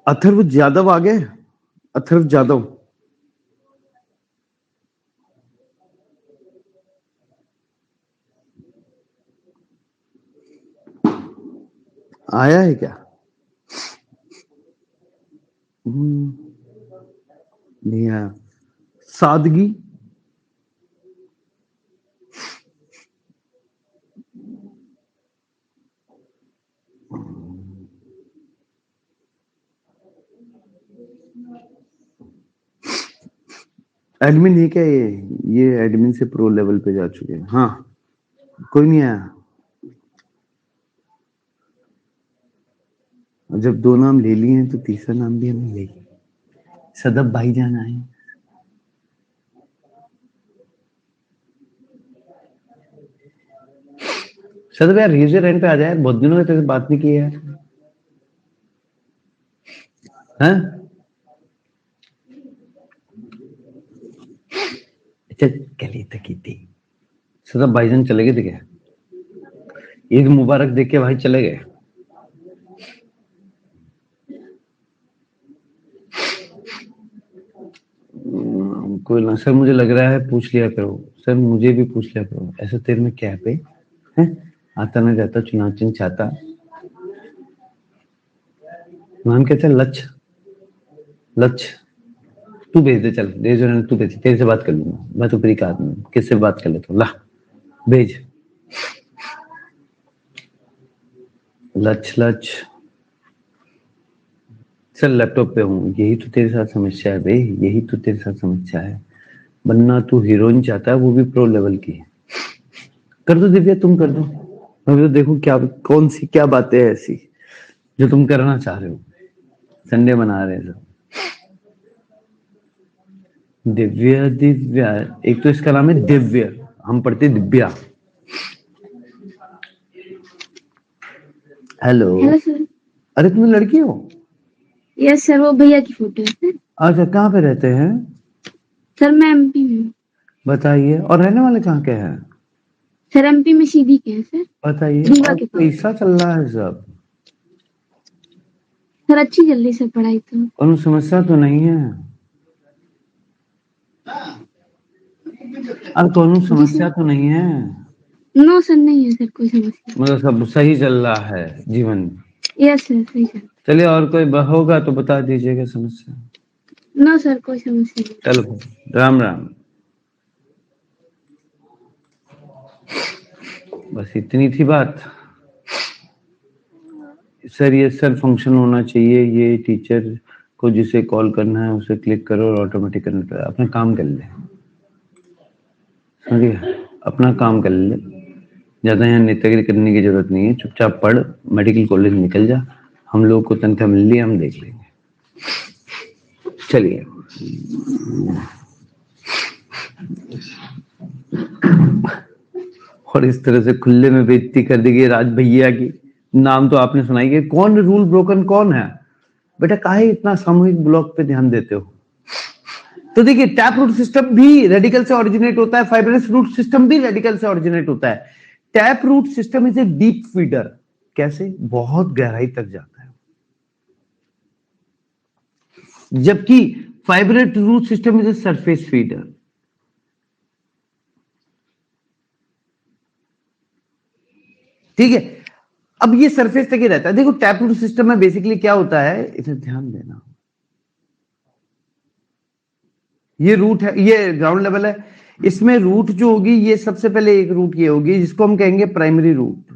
अथर्व यादव आ गए। अथर्व यादव, आया है क्या? नहीं आया। सादगी, एडमिन है क्या? ये एडमिन से प्रो लेवल पे जा चुके हैं। हाँ, कोई नहीं आया। जब दो नाम ले लिए हैं तो तीसरा नाम भी हमें ले। सदब भाईजान आए। सदब यार रेजर हैंड पे आ जाए, बहुत दिनों से तेरे से बात नहीं की है। हाँ? अच्छा, गली तक की थी। सदब भाईजान चले गए थे क्या? ईद मुबारक देख के भाई चले गए। कोई ना सर, मुझे लग रहा है पूछ लिया करो सर, मुझे भी पूछ लिया करो। ऐसा तेरे में क्या पे है? आता ना जाता चुनाव चिन्ह चाहता। नाम क्या था? लक्ष्य। लक्ष्य, तू भेज दे, चल रेजर तू भेज, तेरे से बात कर लूंगा मैं तो फ्री का आदमी हूँ, किससे बात कर लेता हूँ। ला भेज। लक्ष्य सर लैपटॉप पे हूँ। यही तो तेरे साथ समस्या है भाई, यही तो तेरे साथ समस्या है। बनना तू हीरोइन चाहता है, वो भी प्रो लेवल की। कर दो दिव्या, तुम कर दो। मैं तो देखूं क्या कौन सी क्या बातें हैं ऐसी जो तुम करना चाह रहे हो। संडे मना रहे हैं सब। दिव्या दिव्या, एक तो इसका नाम है दिव्य, हम पढ़ते दिव्या। हेलो। Hello sir. अरे तुम लड़की हो? यस सर, वो भैया की फोटो है सर। अच्छा, कहाँ पे रहते हैं? सर मैं एमपी में हूँ। बताइए। और रहने वाले कहाँ के हैं? सर एमपी में सीधी के हैं सर। बताइए। रीवा के पास। पैसा चल रहा है सब? सर अच्छी चल रही सर पढ़ाई तो। कोई समस्या तो नहीं है? अब कोई समस्या तो नहीं है? नो सर, नहीं है सर कोई समस्या। मतलब सब सही चल रहा है जीवन में? यस सर, सही सर। चलिए, और कोई होगा तो बता दीजिएगा समस्या। नो सर, कोई समस्या नहीं। चलो, राम राम। बस इतनी थी बात। सर ये सर फंक्शन होना चाहिए, ये टीचर को जिसे कॉल करना है उसे क्लिक करो और ऑटोमेटिक करना पड़ेगा। अपना काम कर ले, समझिए, अपना काम कर ले। ज्यादा यहाँ नेतागिरी करने की जरूरत नहीं है। चुपचाप पढ़, मेडिकल कॉलेज निकल जा। हम लोग को तनख्वाह मिल रही है, हम देख लेंगे। चलिए। और इस तरह से खुले में बेइज्जती कर देगी राज भैया की। नाम तो आपने सुनाई है। कौन रूल ब्रोकन कौन है बेटा? काहे इतना सामूहिक ब्लॉक पे ध्यान देते हो? तो देखिए, टैप रूट सिस्टम भी रेडिकल से ऑरिजिनेट होता है, फाइब्रस रूट सिस्टम भी रेडिकल से ऑरिजिनेट होता है। Tap root system is a deep feeder. कैसे? बहुत गहराई तक जाता है, जबकि fibrous root system is a surface feeder. ठीक है, अब ये सरफेस तक ही रहता है। देखो, टैप रूट सिस्टम में बेसिकली क्या होता है, इसे ध्यान देना। ये रूट है, ये ग्राउंड लेवल है। इसमें रूट जो होगी, ये सबसे पहले एक रूट ये होगी जिसको हम कहेंगे प्राइमरी रूट।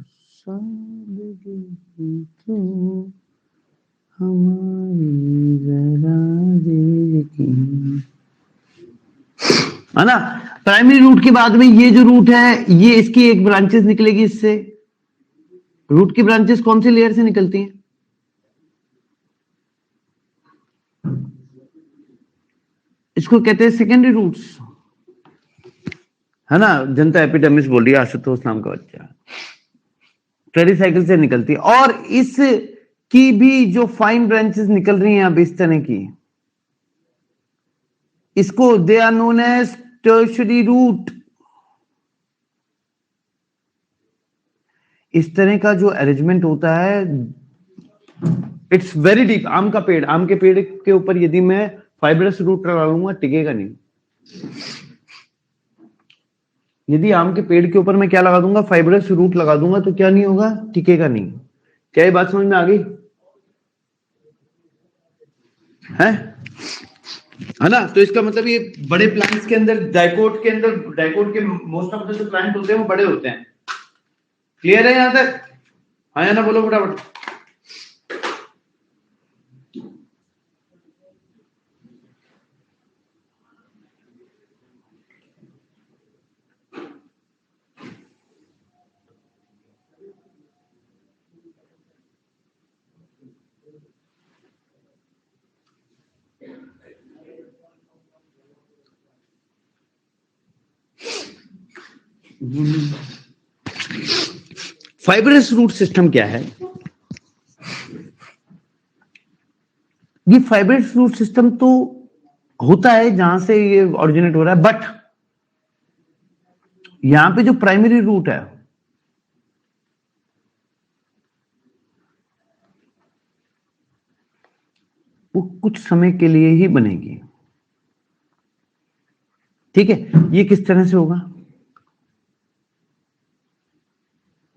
है ना? प्राइमरी रूट के बाद में ये जो रूट है, ये इसकी एक ब्रांचेस निकलेगी इससे। रूट की ब्रांचेस कौन सी लेयर से निकलती हैं? इसको कहते हैं सेकेंडरी रूट्स, है ना? जनता एपिडेमिस बोल रही है, आशुतोष नाम का बच्चा। पेरिसाइकिल से निकलती है, और इस की भी जो फाइन ब्रांचेस निकल रही हैं अब इस तरह की, इसको they are known as tertiary root. इस तरह का जो अरेंजमेंट होता है, इट्स वेरी डीप। आम का पेड़, आम के पेड़ के ऊपर यदि मैं फाइब्रस रूट लगा लूंगा, टिकेगा नहीं। यदि आम के पेड़ के ऊपर मैं क्या लगा दूंगा, फाइब्रस रूट लगा दूंगा, तो क्या नहीं होगा, टिकेगा नहीं। क्या ये बात समझ में आ गई? है ना? तो इसका मतलब ये बड़े प्लांट्स के अंदर, डाइकोट के मोस्ट ऑफ द जो प्लांट होते हैं वो बड़े होते हैं। क्लियर है यहां तक? हाँ या ना बोलो फटाफट। फाइब्रस रूट सिस्टम क्या है? ये फाइब्रस रूट सिस्टम तो होता है जहां से ये ऑरिजिनेट हो रहा है, बट यहां पे जो प्राइमरी रूट है वो कुछ समय के लिए ही बनेगी। ठीक है, ये किस तरह से होगा,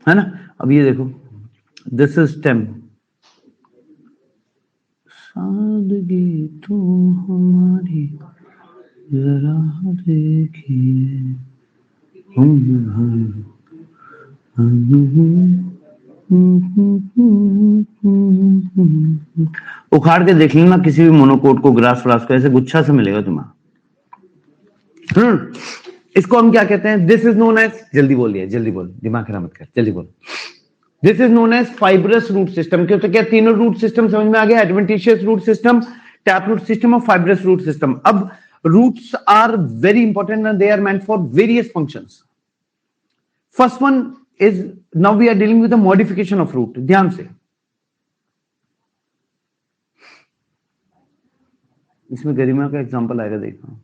है ना? अब ये देखो, दिस इज स्टेम। सादगी तो हमारी जरा देखिए, उखाड़ के देख लेना किसी भी मोनोकोट को, ग्रास फ्रास को, ऐसे गुच्छा से मिलेगा तुम्हें। इसको हम क्या कहते हैं? दिस इज नोन एज, जल्दी बोलिए, जल्दी बोल, दिमाग खराब मत कर, जल्दी बोल। This is known as fibrous root system. क्यों? तो क्या तीनों रूट सिस्टम समझ में आ गया? Adventitious root system, tap root system और फाइब्रस रूट सिस्टम। अब roots are very important and they are meant for various functions. First one is, now we are dealing with the modification of root. ध्यान से, इसमें गरिमा का example आएगा, देखो।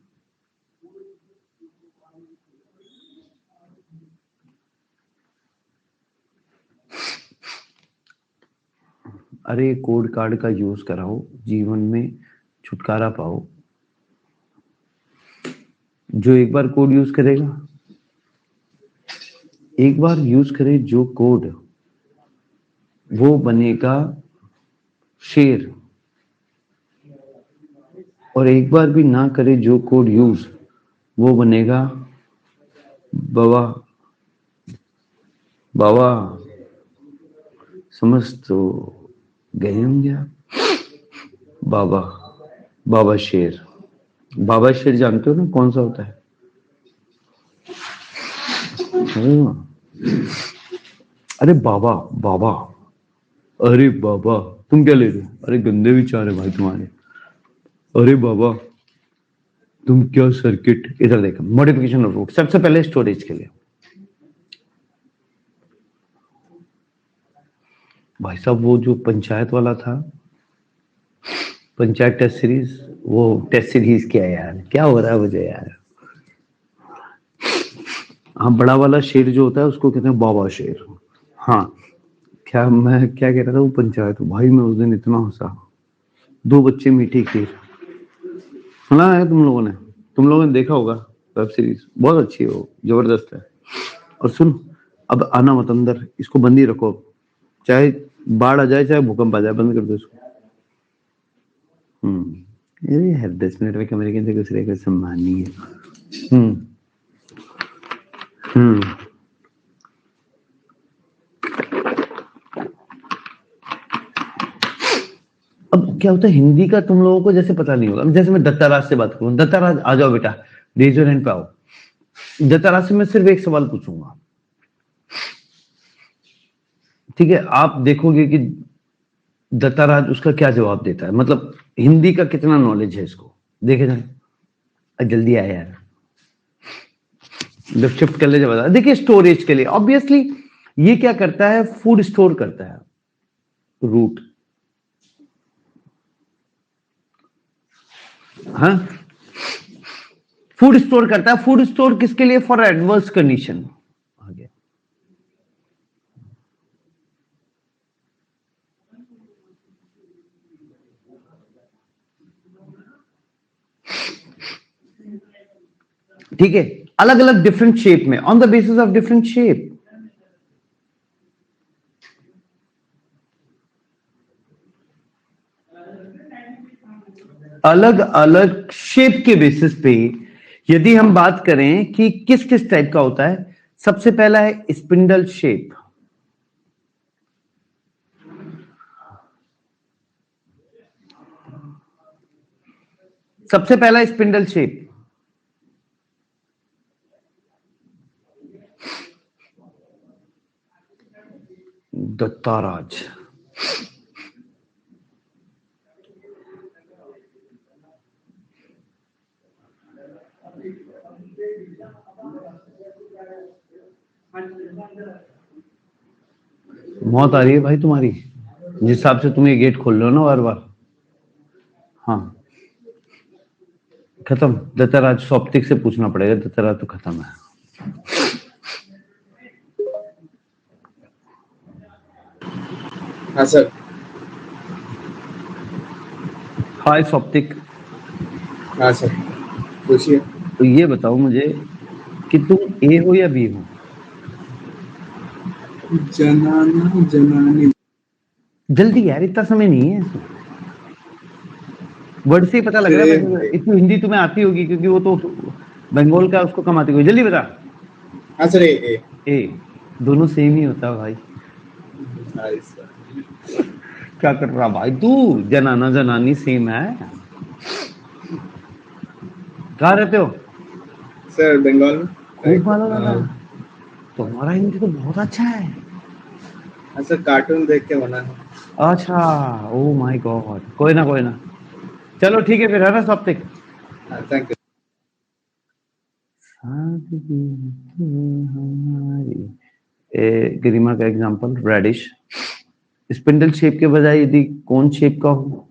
अरे code card का यूज कराओ, जीवन में छुटकारा पाओ। जो एक बार कोड यूज करेगा, एक बार यूज करे जो कोड, वो बनेगा शेर। और एक बार भी ना करे जो कोड यूज, वो बनेगा बाबा। बाबा समझ तो गए होंगे आप। बाबा, बाबा शेर। बाबा शेर जानते हो ना कौन सा होता है? अरे बाबा, बाबा, अरे बाबा, तुम क्या ले रहे हो? अरे गंदे विचार है भाई तुम्हारे। अरे बाबा, तुम क्या सर्किट, इधर देखो मॉडिफिकेशन ऑफ रूट। सबसे पहले स्टोरेज के लिए भाई साहब वो जो पंचायत वाला था, पंचायत टेस्ट सीरीज, वो टेस्ट सीरीज क्या है यार, क्या हो रहा है मुझे यार। हाँ बड़ा वाला शेर जो होता है उसको कहते हैं बाबा शेर। हाँ क्या मैं क्या कह रहा था, वो पंचायत भाई मैं उस दिन इतना हंसा। दो बच्चे मीठी खीर सुना है तुम लोगों ने, तुम लोगों ने देखा होगा वेब सीरीज, बहुत अच्छी है वो, जबरदस्त है। और सुन, अब आना मत अंदर, इसको बंद ही रखो, चाहे बाढ़ आ जाए चाहे भूकंप आ जाए, बंद कर दो इसको। ये है 10 मिनट में कमरे के दूसरे को सम्मानी है। हम्म अब क्या होता है हिंदी का तुम लोगों को जैसे पता नहीं होगा, जैसे मैं दत्ताराज से बात करूं, दत्ताराज आ जाओ बेटा, रेज योर हैंड पे आओ। दत्ताराज से मैं सिर्फ एक सवाल पूछूंगा, ठीक है? आप देखोगे कि दत्ताराज उसका क्या जवाब देता है, मतलब हिंदी का कितना नॉलेज है इसको, देखे जाए। जल्दी आया यार, जब शिफ्ट कर ले जब देखिए स्टोरेज के लिए ऑब्वियसली ये क्या करता है, फूड स्टोर करता है रूट। हाँ फूड स्टोर करता है, फूड स्टोर किसके लिए, फॉर एडवर्स कंडीशन। आगे ठीक है, अलग अलग डिफरेंट शेप में, on the basis of different shape. अलग अलग शेप के बेसिस पे यदि हम बात करें कि किस किस टाइप का होता है, सबसे पहला है स्पिंडल शेप। सबसे पहला स्पिंडल शेप, दत्ताराज। मौत आ रही है भाई तुम्हारी, जिस हिसाब से तुम ये गेट खोल रहे हो ना बार बार। हाँ खत्म, दत्ताराज सॉप्टिक से पूछना पड़ेगा, दत्ताराज तो खत्म है। हाँ सर। हाय सॉप्टिक। हाँ सर, पूछिए। तो ये बताओ मुझे कि तुम ए हो या बी हो? जनाना जनानी। जल्दी यार, इतना समय नहीं है इसमें, वर्ड से ही पता लग रहा है। वैसे इतनी हिंदी तुम्हें आती होगी क्योंकि वो तो बंगाल का, उसको कम आती होगी। जल्दी बता। हाँ सर, ए। ए, दोनों सेम ही होता है भाई। हाँ सर। क्या कर रहा भाई तू, जनाना जनानी सेम है। कहाँ रहते हो? सर बंगाल में। खूब माला लगा, तुम्हारा हिंदी तो बहुत अच्छा है। हाँ सर, कार्टून देख के बना है। अच्छा, ओ माय गॉड, कोई ना कोई ना, चलो ठीक है फिर, है ना सॉप्टिक। हाँ, थैंक यू। गरिमा का एग्जांपल रेडिश, स्पिंडल शेप के बजाय यदि कौन शेप का हो,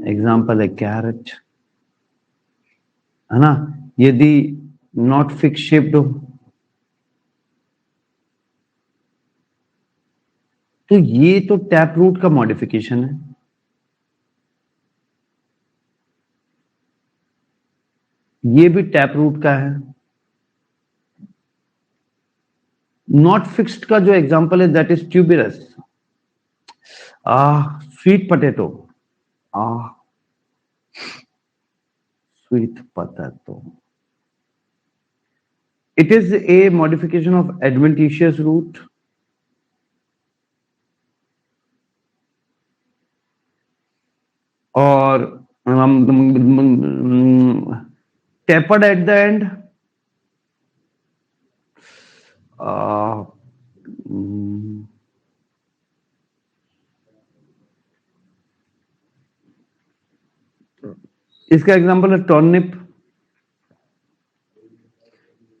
एग्जांपल है कैरेट, है ना? यदि नॉट फिक्स शेप्ड हो तो ये तो टैप रूट का मॉडिफिकेशन है। ये भी टैप रूट का है। नॉट फिक्स्ड का जो एग्जांपल है that is tuberous. Sweet potato, sweet potato, it is a modification of adventitious root or tapered at the end. Uh, इसका एग्जांपल है turnip.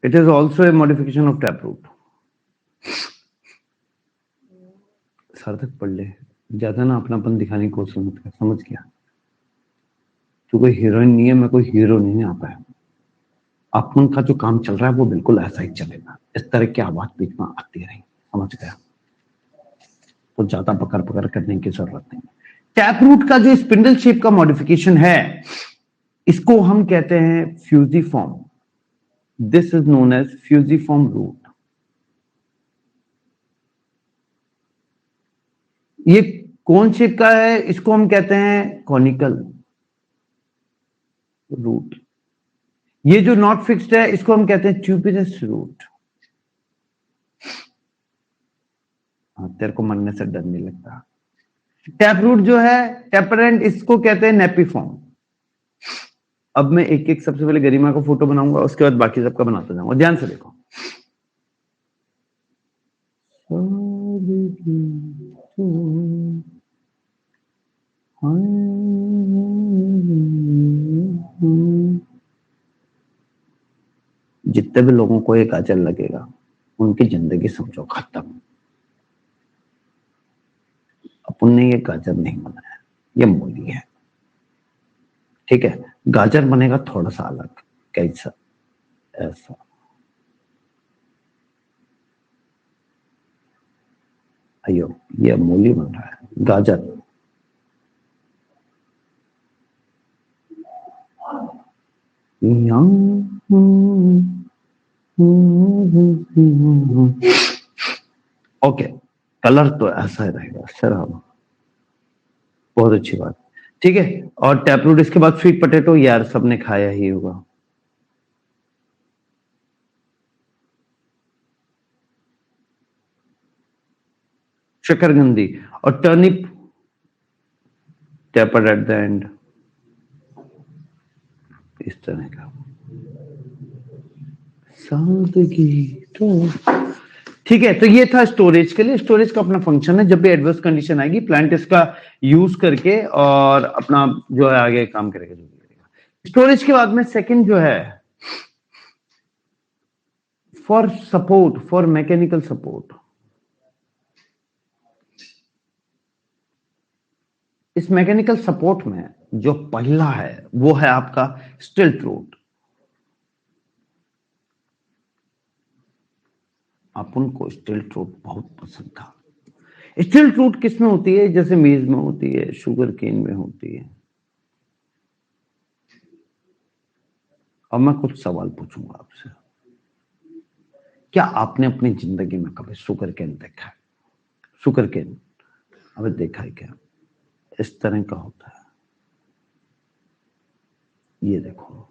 It is also a modification of tap root. Sarthak पढ़ ले, ज्यादा ना अपनापन दिखाने की कोशिश मत कर, समझ गया? तू कोई हीरोइन नहीं है, मैं कोई हीरो नहीं है यहाँ पे. अपन का जो काम चल रहा है वो बिल्कुल ऐसा ही चलेगा. इस तरह की आवाज बीच में आती रही, समझ गया? तो ज्यादा पकड़ पकड़ करने की जरूरत नहीं. टैप रूट का जो स्पिंडल शेप का मॉडिफिकेशन है, इसको हम कहते हैं fusiform. This is known as fusiform root. ये कौन शेप का है? इसको हम कहते हैं कॉनिकल रूट. ये जो नॉट फिक्स्ड है, इसको हम कहते हैं ट्यूबिरस रूट. हाँ, तेरे को मरने से डर नहीं लगता. टैप रूट जो है टैपरेंट, इसको कहते हैं नेपिफॉर्म. अब मैं एक एक सबसे पहले गरिमा का फोटो बनाऊंगा, उसके बाद बाकी सबका बनाता जाऊंगा. ध्यान से देखो. जितने भी लोगों को एक गाजर लगेगा, उनकी जिंदगी समझो खत्म. अपन ने ये गाजर नहीं बनाया, ये मूली है. ठीक है, गाजर बनेगा थोड़ा सा अलग. कैसा? ऐसा. अयो, ये मूली बन रहा है. गाजर ओके. कलर तो ऐसा ही रहेगा. शराब, बहुत अच्छी बात. ठीक है. और टैप रूट, इसके बाद स्वीट पोटैटो. यार सबने खाया ही होगा. शकरकंदी. और turnip tapered at the end, इस तरह का. सादगी तो ठीक है. तो ये था स्टोरेज के लिए. स्टोरेज का अपना फंक्शन है. जब भी एडवर्स कंडीशन आएगी, प्लांट इसका यूज करके और अपना जो है आगे काम करेगा. स्टोरेज के बाद में सेकंड जो है for support, for mechanical support. इस मैकेनिकल सपोर्ट में जो पहला है वो है आपका स्टिल्ट रूट. अपन को स्टिल्ट रूट बहुत पसंद था. स्टिल्ट रूट किस में होती है? जैसे मेज में होती है, शुगर केन में होती है. अब मैं कुछ सवाल पूछूंगा आपसे. क्या आपने अपनी जिंदगी में कभी शुगर केन देखा है? शुगर केन अबे देखा है क्या? इस तरह का होता है. ये देखो.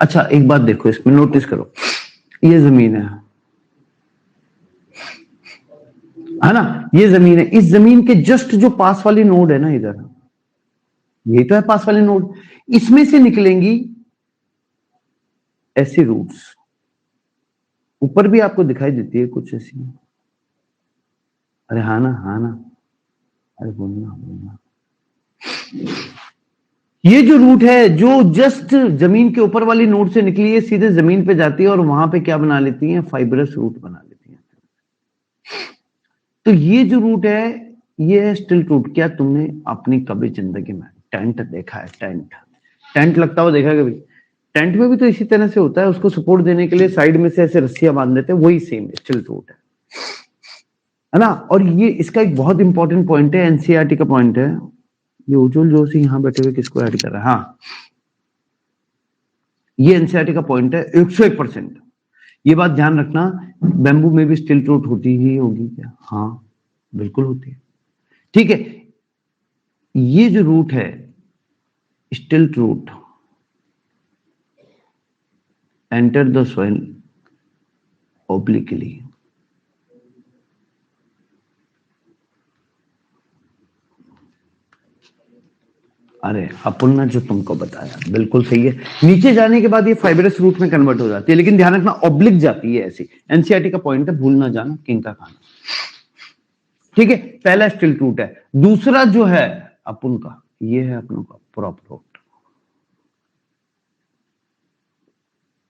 अच्छा, एक बात देखो, इसमें नोटिस करो. ये जमीन है ना? ये जमीन है. इस जमीन के जस्ट जो पास वाली नोड है ना, इधर, ये तो है पास वाली नोड. इसमें से निकलेंगी ऐसी रूट्स. ऊपर भी आपको दिखाई देती है कुछ ऐसी. अरे हाँ ना, हाँ ना. अरे बोलना बोलना. ये जो रूट है जो जस्ट जमीन के ऊपर वाली नोड से निकली है, सीधे जमीन पे जाती है और वहां पे क्या बना लेती है? फाइबरस रूट बना लेती है. तो ये जो रूट है, ये है स्टिल्ट रूट. क्या तुमने अपनी कभी जिंदगी में टेंट देखा है? टेंट लगता हुआ देखा है कभी? टेंट में भी तो इसी तरह से होता है. उसको सपोर्ट देने के लिए साइड में से ऐसे रस्सियां बांध देते हैं. वही सेम स्टिल्ट रूट है ना? और ये इसका एक बहुत इंपॉर्टेंट पॉइंट है, एनसीईआरटी का पॉइंट है. ये उज्जवल जोशी यहाँ बैठे हुए किसको ऐड कर रहा है? हाँ, ये एनसीईआरटी का पॉइंट है 101%. ये बात ध्यान रखना. बैम्बू में भी स्टिल्ट रूट होती ही होगी क्या? हाँ, बिल्कुल होती है. ठीक है. ये जो रूट है stilt root, enter the soil obliquely. अरे अपुन्ना जो तुमको बताया बिल्कुल सही है। नीचे जाने के बाद ये फाइबरस रूट में कन्वर्ट हो जाती है, लेकिन ध्यान रखना ऑब्लिक जाती है ऐसी। एनसीईआरटी का पॉइंट है, भूल ना जाना किंग का खाना। ठीक है, पहला स्टिल्ट रूट है। दूसरा जो है अपुन का, ये है अपनों का प्रॉप रूट।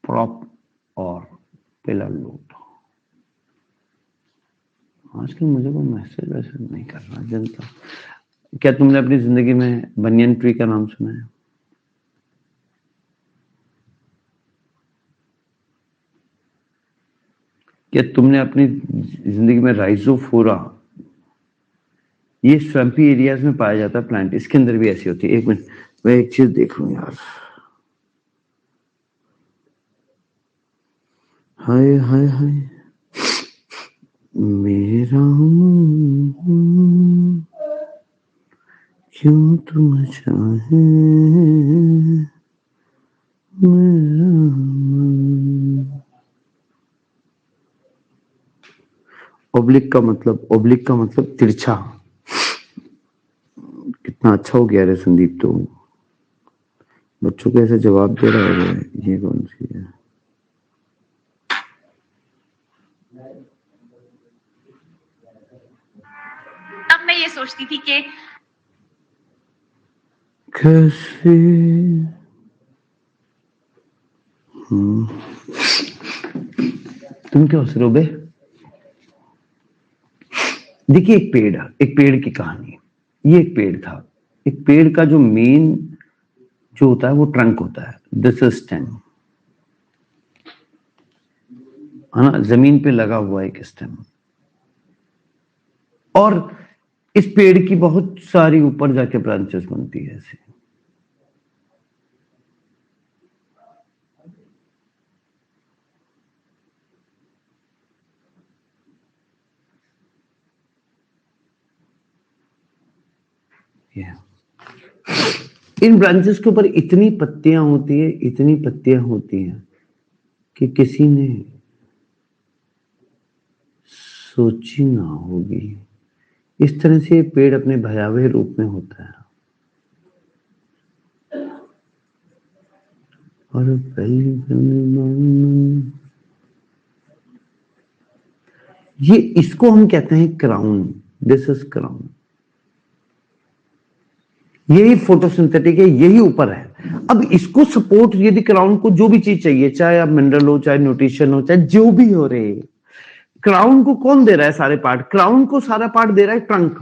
प्रॉप और पिलर रूट। आजकल मुझे कोई मैसेज वैसेज नहीं कर रहा जनता। क्या तुमने अपनी जिंदगी में बनियन ट्री का नाम सुना है? क्या तुमने अपनी जिंदगी में राइजोफोरा, ये स्वैम्पी एरियाज में पाया जाता है प्लांट, इसके अंदर भी ऐसी होती है। एक मिनट मैं एक चीज देख लूं यार। हाय हाय हाय मेरा मन क्यों तुम चाहे मेरा मन। ओब्लिक का मतलब तिरछा। कितना अच्छा हो गया रे संदीप, तो बच्चों को ऐसे जवाब दे रहा है। ये कौन सी है? तब मैं ये सोचती थी कि कैसे तुम क्या हंस रहे हो बे? देखिए एक पेड़ की कहानी। ये एक पेड़ था। एक पेड़ का जो मेन जो होता है वो ट्रंक होता है, दिस इज स्टेम, है ना, जमीन पे लगा हुआ एक स्टेम। और इस पेड़ की बहुत सारी ऊपर जाके ब्रांचेस बनती है ऐसे। इन ब्रांचेस के ऊपर इतनी पत्तियां होती हैं कि किसी ने सोची ना होगी। इस तरह से पेड़ अपने भयावह रूप में होता है। और ये इसको हम कहते हैं क्राउन। This is crown. यही फोटोसिंथेटिक है, यही ऊपर है। अब इसको सपोर्ट यदि क्राउन को जो भी चीज चाहिए, चाहे आप मिनरल हो, चाहे न्यूट्रिशन हो, चाहे जो भी हो रहे, क्राउन को कौन दे रहा है सारे पार्ट? क्राउन को सारा पार्ट दे रहा है ट्रंक।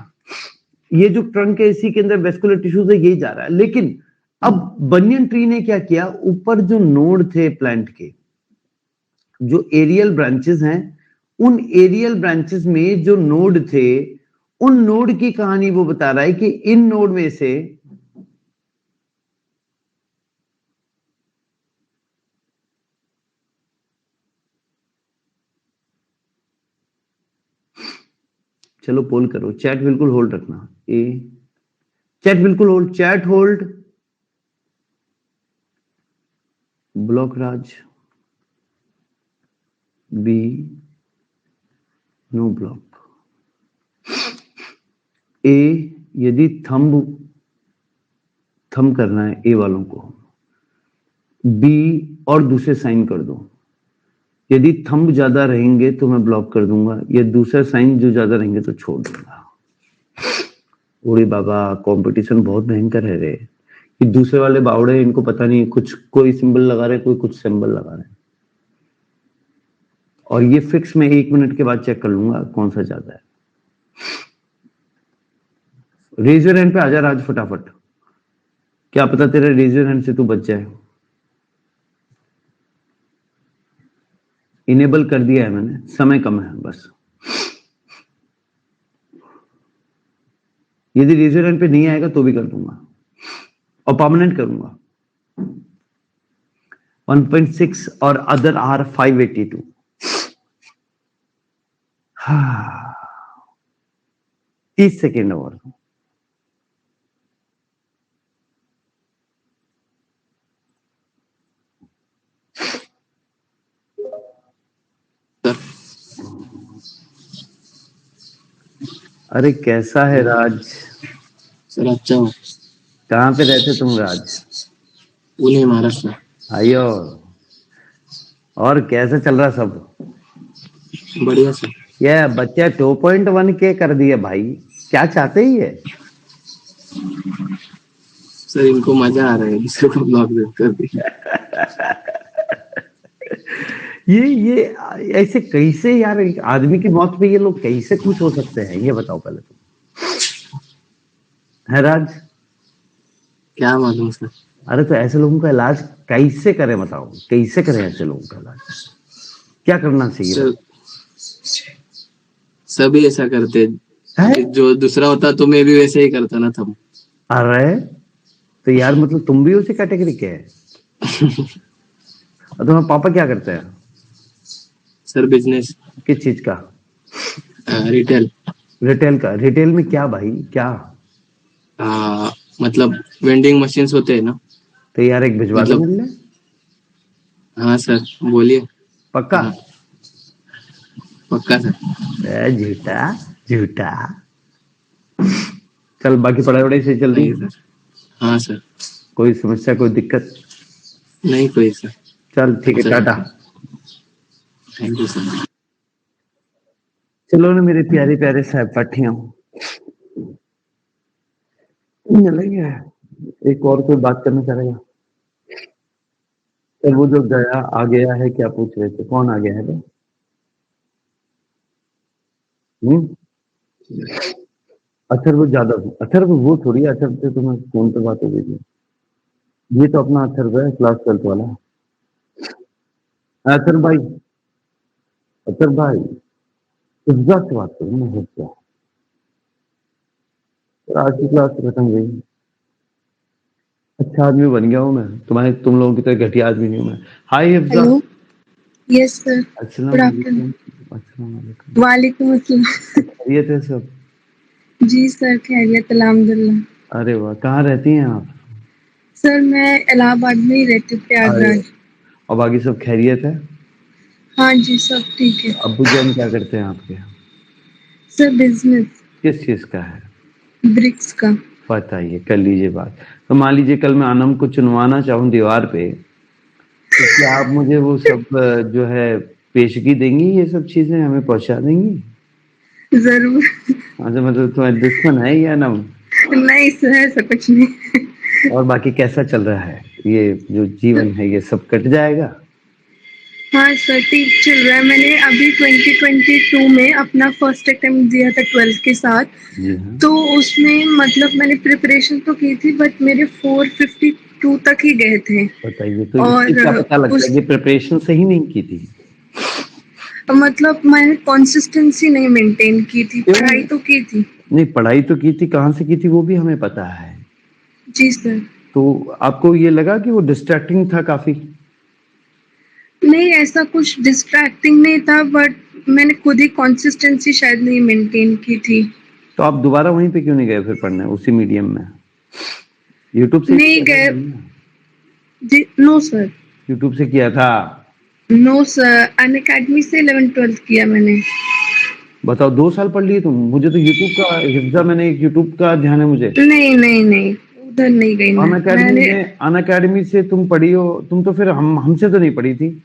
ये जो ट्रंक है इसी के अंदर वेस्कुलर टिश्यूज है, यही जा रहा है। लेकिन अब बनियन ट्री ने क्या किया, ऊपर जो नोड थे प्लांट के, जो एरियल ब्रांचेस हैं, उन एरियल ब्रांचेस में जो नोड थे, उन नोड की कहानी वो बता रहा है कि इन नोड में से चलो पोल करो, चैट बिल्कुल होल्ड रखना। चैट बिल्कुल hold, chat hold. Block Raj, be no block. ए, यदि थंब करना है ए वालों को, बी और दूसरे साइन कर दो। यदि थंब ज्यादा रहेंगे तो मैं ब्लॉक कर दूंगा, या दूसरा साइन जो ज्यादा रहेंगे तो छोड़ दूंगा। ओरे बाबा, कंपटीशन बहुत भयंकर है रे। ये दूसरे वाले बावड़े, इनको पता नहीं, कुछ कोई सिंबल लगा रहे, कोई कुछ सिंबल लगा रहे। और ये फिक्स मैं 1 मिनट के बाद चेक कर लूंगा कौन सा ज्यादा है। रेज योर हैंड पे आजा राज फटाफट। क्या पता तेरे रेज योर हैंड से तू बच जाए। इनेबल कर दिया है मैंने, समय कम है बस। यदि रेज योर हैंड पे नहीं आएगा तो भी कर दूंगा और परमानेंट करूंगा। 1.6 और अदर आर 582। 30 सेकेंड और। अरे कैसा है राज? सर अच्छा हो। कहाँ पे रहते तुम राज? पुणे महाराष्ट्र। आइयो। और कैसा चल रहा सब? बढ़िया सर। ये बच्चा 2.1 के कर दिया भाई, क्या चाहते ही है? सर इनको मजा आ रहा है, दूसरे को ब्लॉक कर दिया। ये ऐसे कैसे यार, एक आदमी की मौत पे ये लोग कैसे खुश हो सकते हैं, ये बताओ पहले तुम। है राज? क्या मालूम सर। अरे तो ऐसे लोगों का इलाज कैसे करें, बताओ कैसे करें ऐसे लोगों का इलाज? क्या करना चाहिए? सर सभी ऐसा करते है? जो दूसरा होता तो मैं भी वैसे ही करता ना तब। अरे तो यार मतलब तुम भी उसी कैटेगरी के हैं? और तुम्हारे पापा क्या करते हैं? Sir business. किस चीज का? रिटेल। रिटेल का? रिटेल में क्या भाई, क्या? मतलब वेंडिंग मशीन्स होते हैं ना। तो यार एक भिजवा दो मतलब- मिलने। हाँ सर बोलिए। पक्का? हाँ, पक्का सर। झूठा झूठा। चल बाकी पढ़ाई वढ़ाई से चल रही नहीं है? सर। हाँ सर। कोई समस्या, कोई दिक्कत? नहीं कोई सर। चल ठीक है, sir. Tata. Thank you sir. चलो ना मेरे प्यारे प्यारे सहपाठियों, मिलेंगे। एक और कोई बात करना चाहेगा? तो वो जो गया आ गया है, क्या पूछ रहे थे, कौन आ गया है बे? अथर्व जादव। अथर्व वो थोड़ी, अथर्व से तुम्हें फोन पे बात हो गई थी। ये तो अपना अथर्व है, क्लास 12 वाला। अथर्व भाई, अथर्व भाई हिफ्जा से बात करो ना, हिफ्जा। आज की क्लास खत्म गई। अच्छा आदमी बन गया हूँ मैं, तुम लोगों की तरह घटिया आदमी नहीं हूँ मैं। हाय हिफ्जा। हेलो। Yes sir. अस्सलाम गुड वालेकुम। आफ्टरनून। अस्सलाम वालेकुम। वालेकुम अस्सलाम। खैरियत है सब? जी सर खैरियत अल्हम्दुलिल्लाह। अरे वाह, कहाँ रहती हैं आप? सर मैं इलाहाबाद में ही रहती हूँ, प्रयागराज। और बाकी सब खैरियत है? हाँ जी सब ठीक है। अब्बू जान क्या करते हैं आपके? सर बिजनेस किस चीज का है? ब्रिक्स का। बताइए, कर लीजिए बात। तो मान लीजिए कल मैं अनम को चुनवाना चाहूँ दीवार पे, तो क्या आप मुझे वो सब जो है पेशगी देंगी, ये सब चीजें हमें पहुंचा देंगी? जरूर। अच्छा मतलब तुम्हारे दुश्मन है या ना? नहीं सर ऐसा कुछ नहीं। और बाकी कैसा चल रहा है ये जो जीवन है, ये सब कट जाएगा? हाँ सर ठीक चल रहा है। मैंने अभी 2022 में अपना फर्स्ट अटेम्प्ट दिया था 12th के साथ। जी हाँ। तो उसमें मतलब मैंने प्रिपरेशन तो की थी, बट मेरे 452 तक ही गए थे। बताइए, तो और इससे क्या पता लगता है कि प्रिपरेशन सही नहीं की थी? मतलब मैंने कंसिस्टेंसी नहीं मेंटेन की थी। क्यों? पढ़ाई तो की थी। नहीं, पढ़ाई तो की थी, कहाँ से की थी वो भी हमें पता है। जी सर। तो आपको ये लगा कि वो डिस्ट्रैक्टिंग था काफी? नहीं ऐसा कुछ डिस्ट्रैक्टिंग नहीं था, बट मैंने खुद ही कंसिस्टेंसी शायद नहीं मेंटेन की थी। तो आप दोबारा वहीं पे क्यों नहीं गए फिर पढ़ने, उसी मीडियम में? यूट्यूब से नहीं किया था? गए। जी नो सर। यूट्यूब से किया था? नो सर, अनअकैडमी से 11th-12th किया मैंने। बताओ, 2 साल पढ़ लिए तुम? मुझे तो यूट्यूब का हिफ्जा, मैंने एक यूट्यूब का ध्यान है मुझे। नहीं नहीं नहीं उधर नहीं गई मैं। मैंने अन अकेडमी से तुम पढ़ी हो? तुम तो फिर हमसे तो नहीं पढ़ी थी?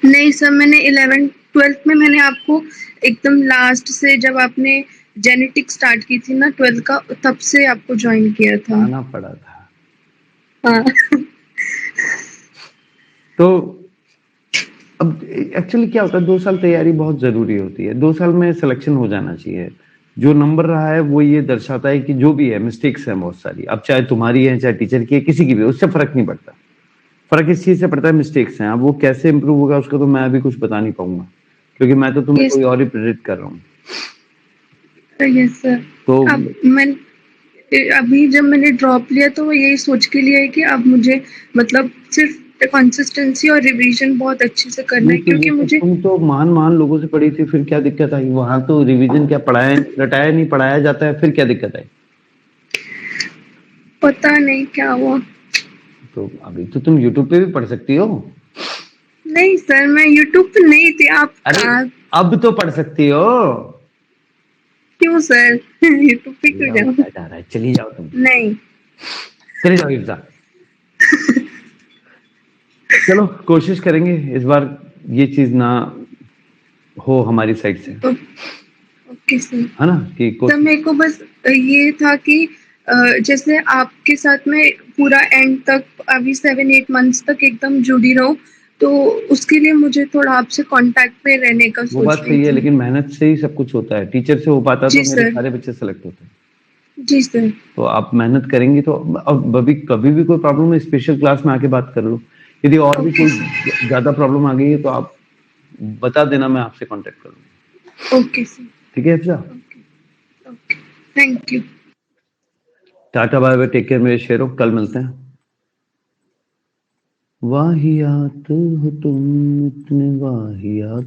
नहीं सर, मैंने 11th-12th में मैंने आपको एकदम लास्ट से, जब आपने जेनेटिक स्टार्ट की थी ना 12th का, तब से आपको ज्वाइन किया था। आना पड़ा था। हाँ। तो अब एक्चुअली क्या होता है, 2 साल तैयारी बहुत जरूरी होती है। 2 साल में सिलेक्शन हो जाना चाहिए। जो नंबर रहा है वो ये दर्शाता है कि जो भी है मिस्टेक्स हैं बहुत सारी, अब चाहे तुम्हारी है चाहे टीचर की है, किसी की भी, उससे फर्क नहीं पड़ता। फर्क इस चीज से पड़ता है, मिस्टेक्स हैं। अब वो कैसे इंप्रूव होगा उसका तो मैं अभी कुछ बता नहीं पाऊंगा, क्योंकि मैं तो तुम्हें Yes. कोई और ही प्रेरित कर रहा हूँ। Yes sir. तो अब मैं अभी जब मैंने ड्रॉप लिया तो यही सोच के लिया है कि अब मुझे मतलब सिर्फ कंसिस्टेंसी और रिवीजन बहुत अच्छे से करना है, क्योंकि मुझे तुम तो महान लोगों से पढ़ी थी, फिर क्या दिक्कत आई? वहां तो रिवीजन क्या पढ़ाया रटाया नहीं पढ़ाया जाता है, फिर क्या दिक्कत आई? पता नहीं क्या हुआ। तो अभी तो तुम यूट्यूब पे भी पढ़ सकती हो। नहीं सर, मैं यूट्यूब पे नहीं थी। आप अरे अब तो पढ़ सकती हो। क्यों सर? तो फिर क्यों जाऊँ? क्या जा रहा है, चली जाओ तुम, नहीं चले जाओ इफ्जा। चलो कोशिश करेंगे इस बार ये चीज ना हो हमारी साइड से, ओके सर। है ना कि सर मेरे को बस ये था कि जैसे आपके साथ में पूरा एंड तक अभी 7-8 मंथ्स तक एकदम जुड़ी रहूं, तो उसके लिए मुझे थोड़ा आपसे कांटेक्ट में रहने का वो बात सोच सही रही है, थी। लेकिन मेहनत से ही सब कुछ होता है। टीचर से हो पाता जी तो मेरे सर। सारे बच्चे सेलेक्ट होते। जी सर। तो आप मेहनत करेंगी तो अब कभी भी कोई प्रॉब्लम है स्पेशल क्लास में आके बात कर लो। यदि और भी कोई ज्यादा प्रॉब्लम आ गई है तो आप बता देना, मैं आपसे कांटेक्ट कर लूंगा। Okay sir. ठीक है Afza, okay thank you. Tata bye bye, take care मेरे शेरों, कल मिलते हैं। वाहियात हो तुम, इतने वाहियात।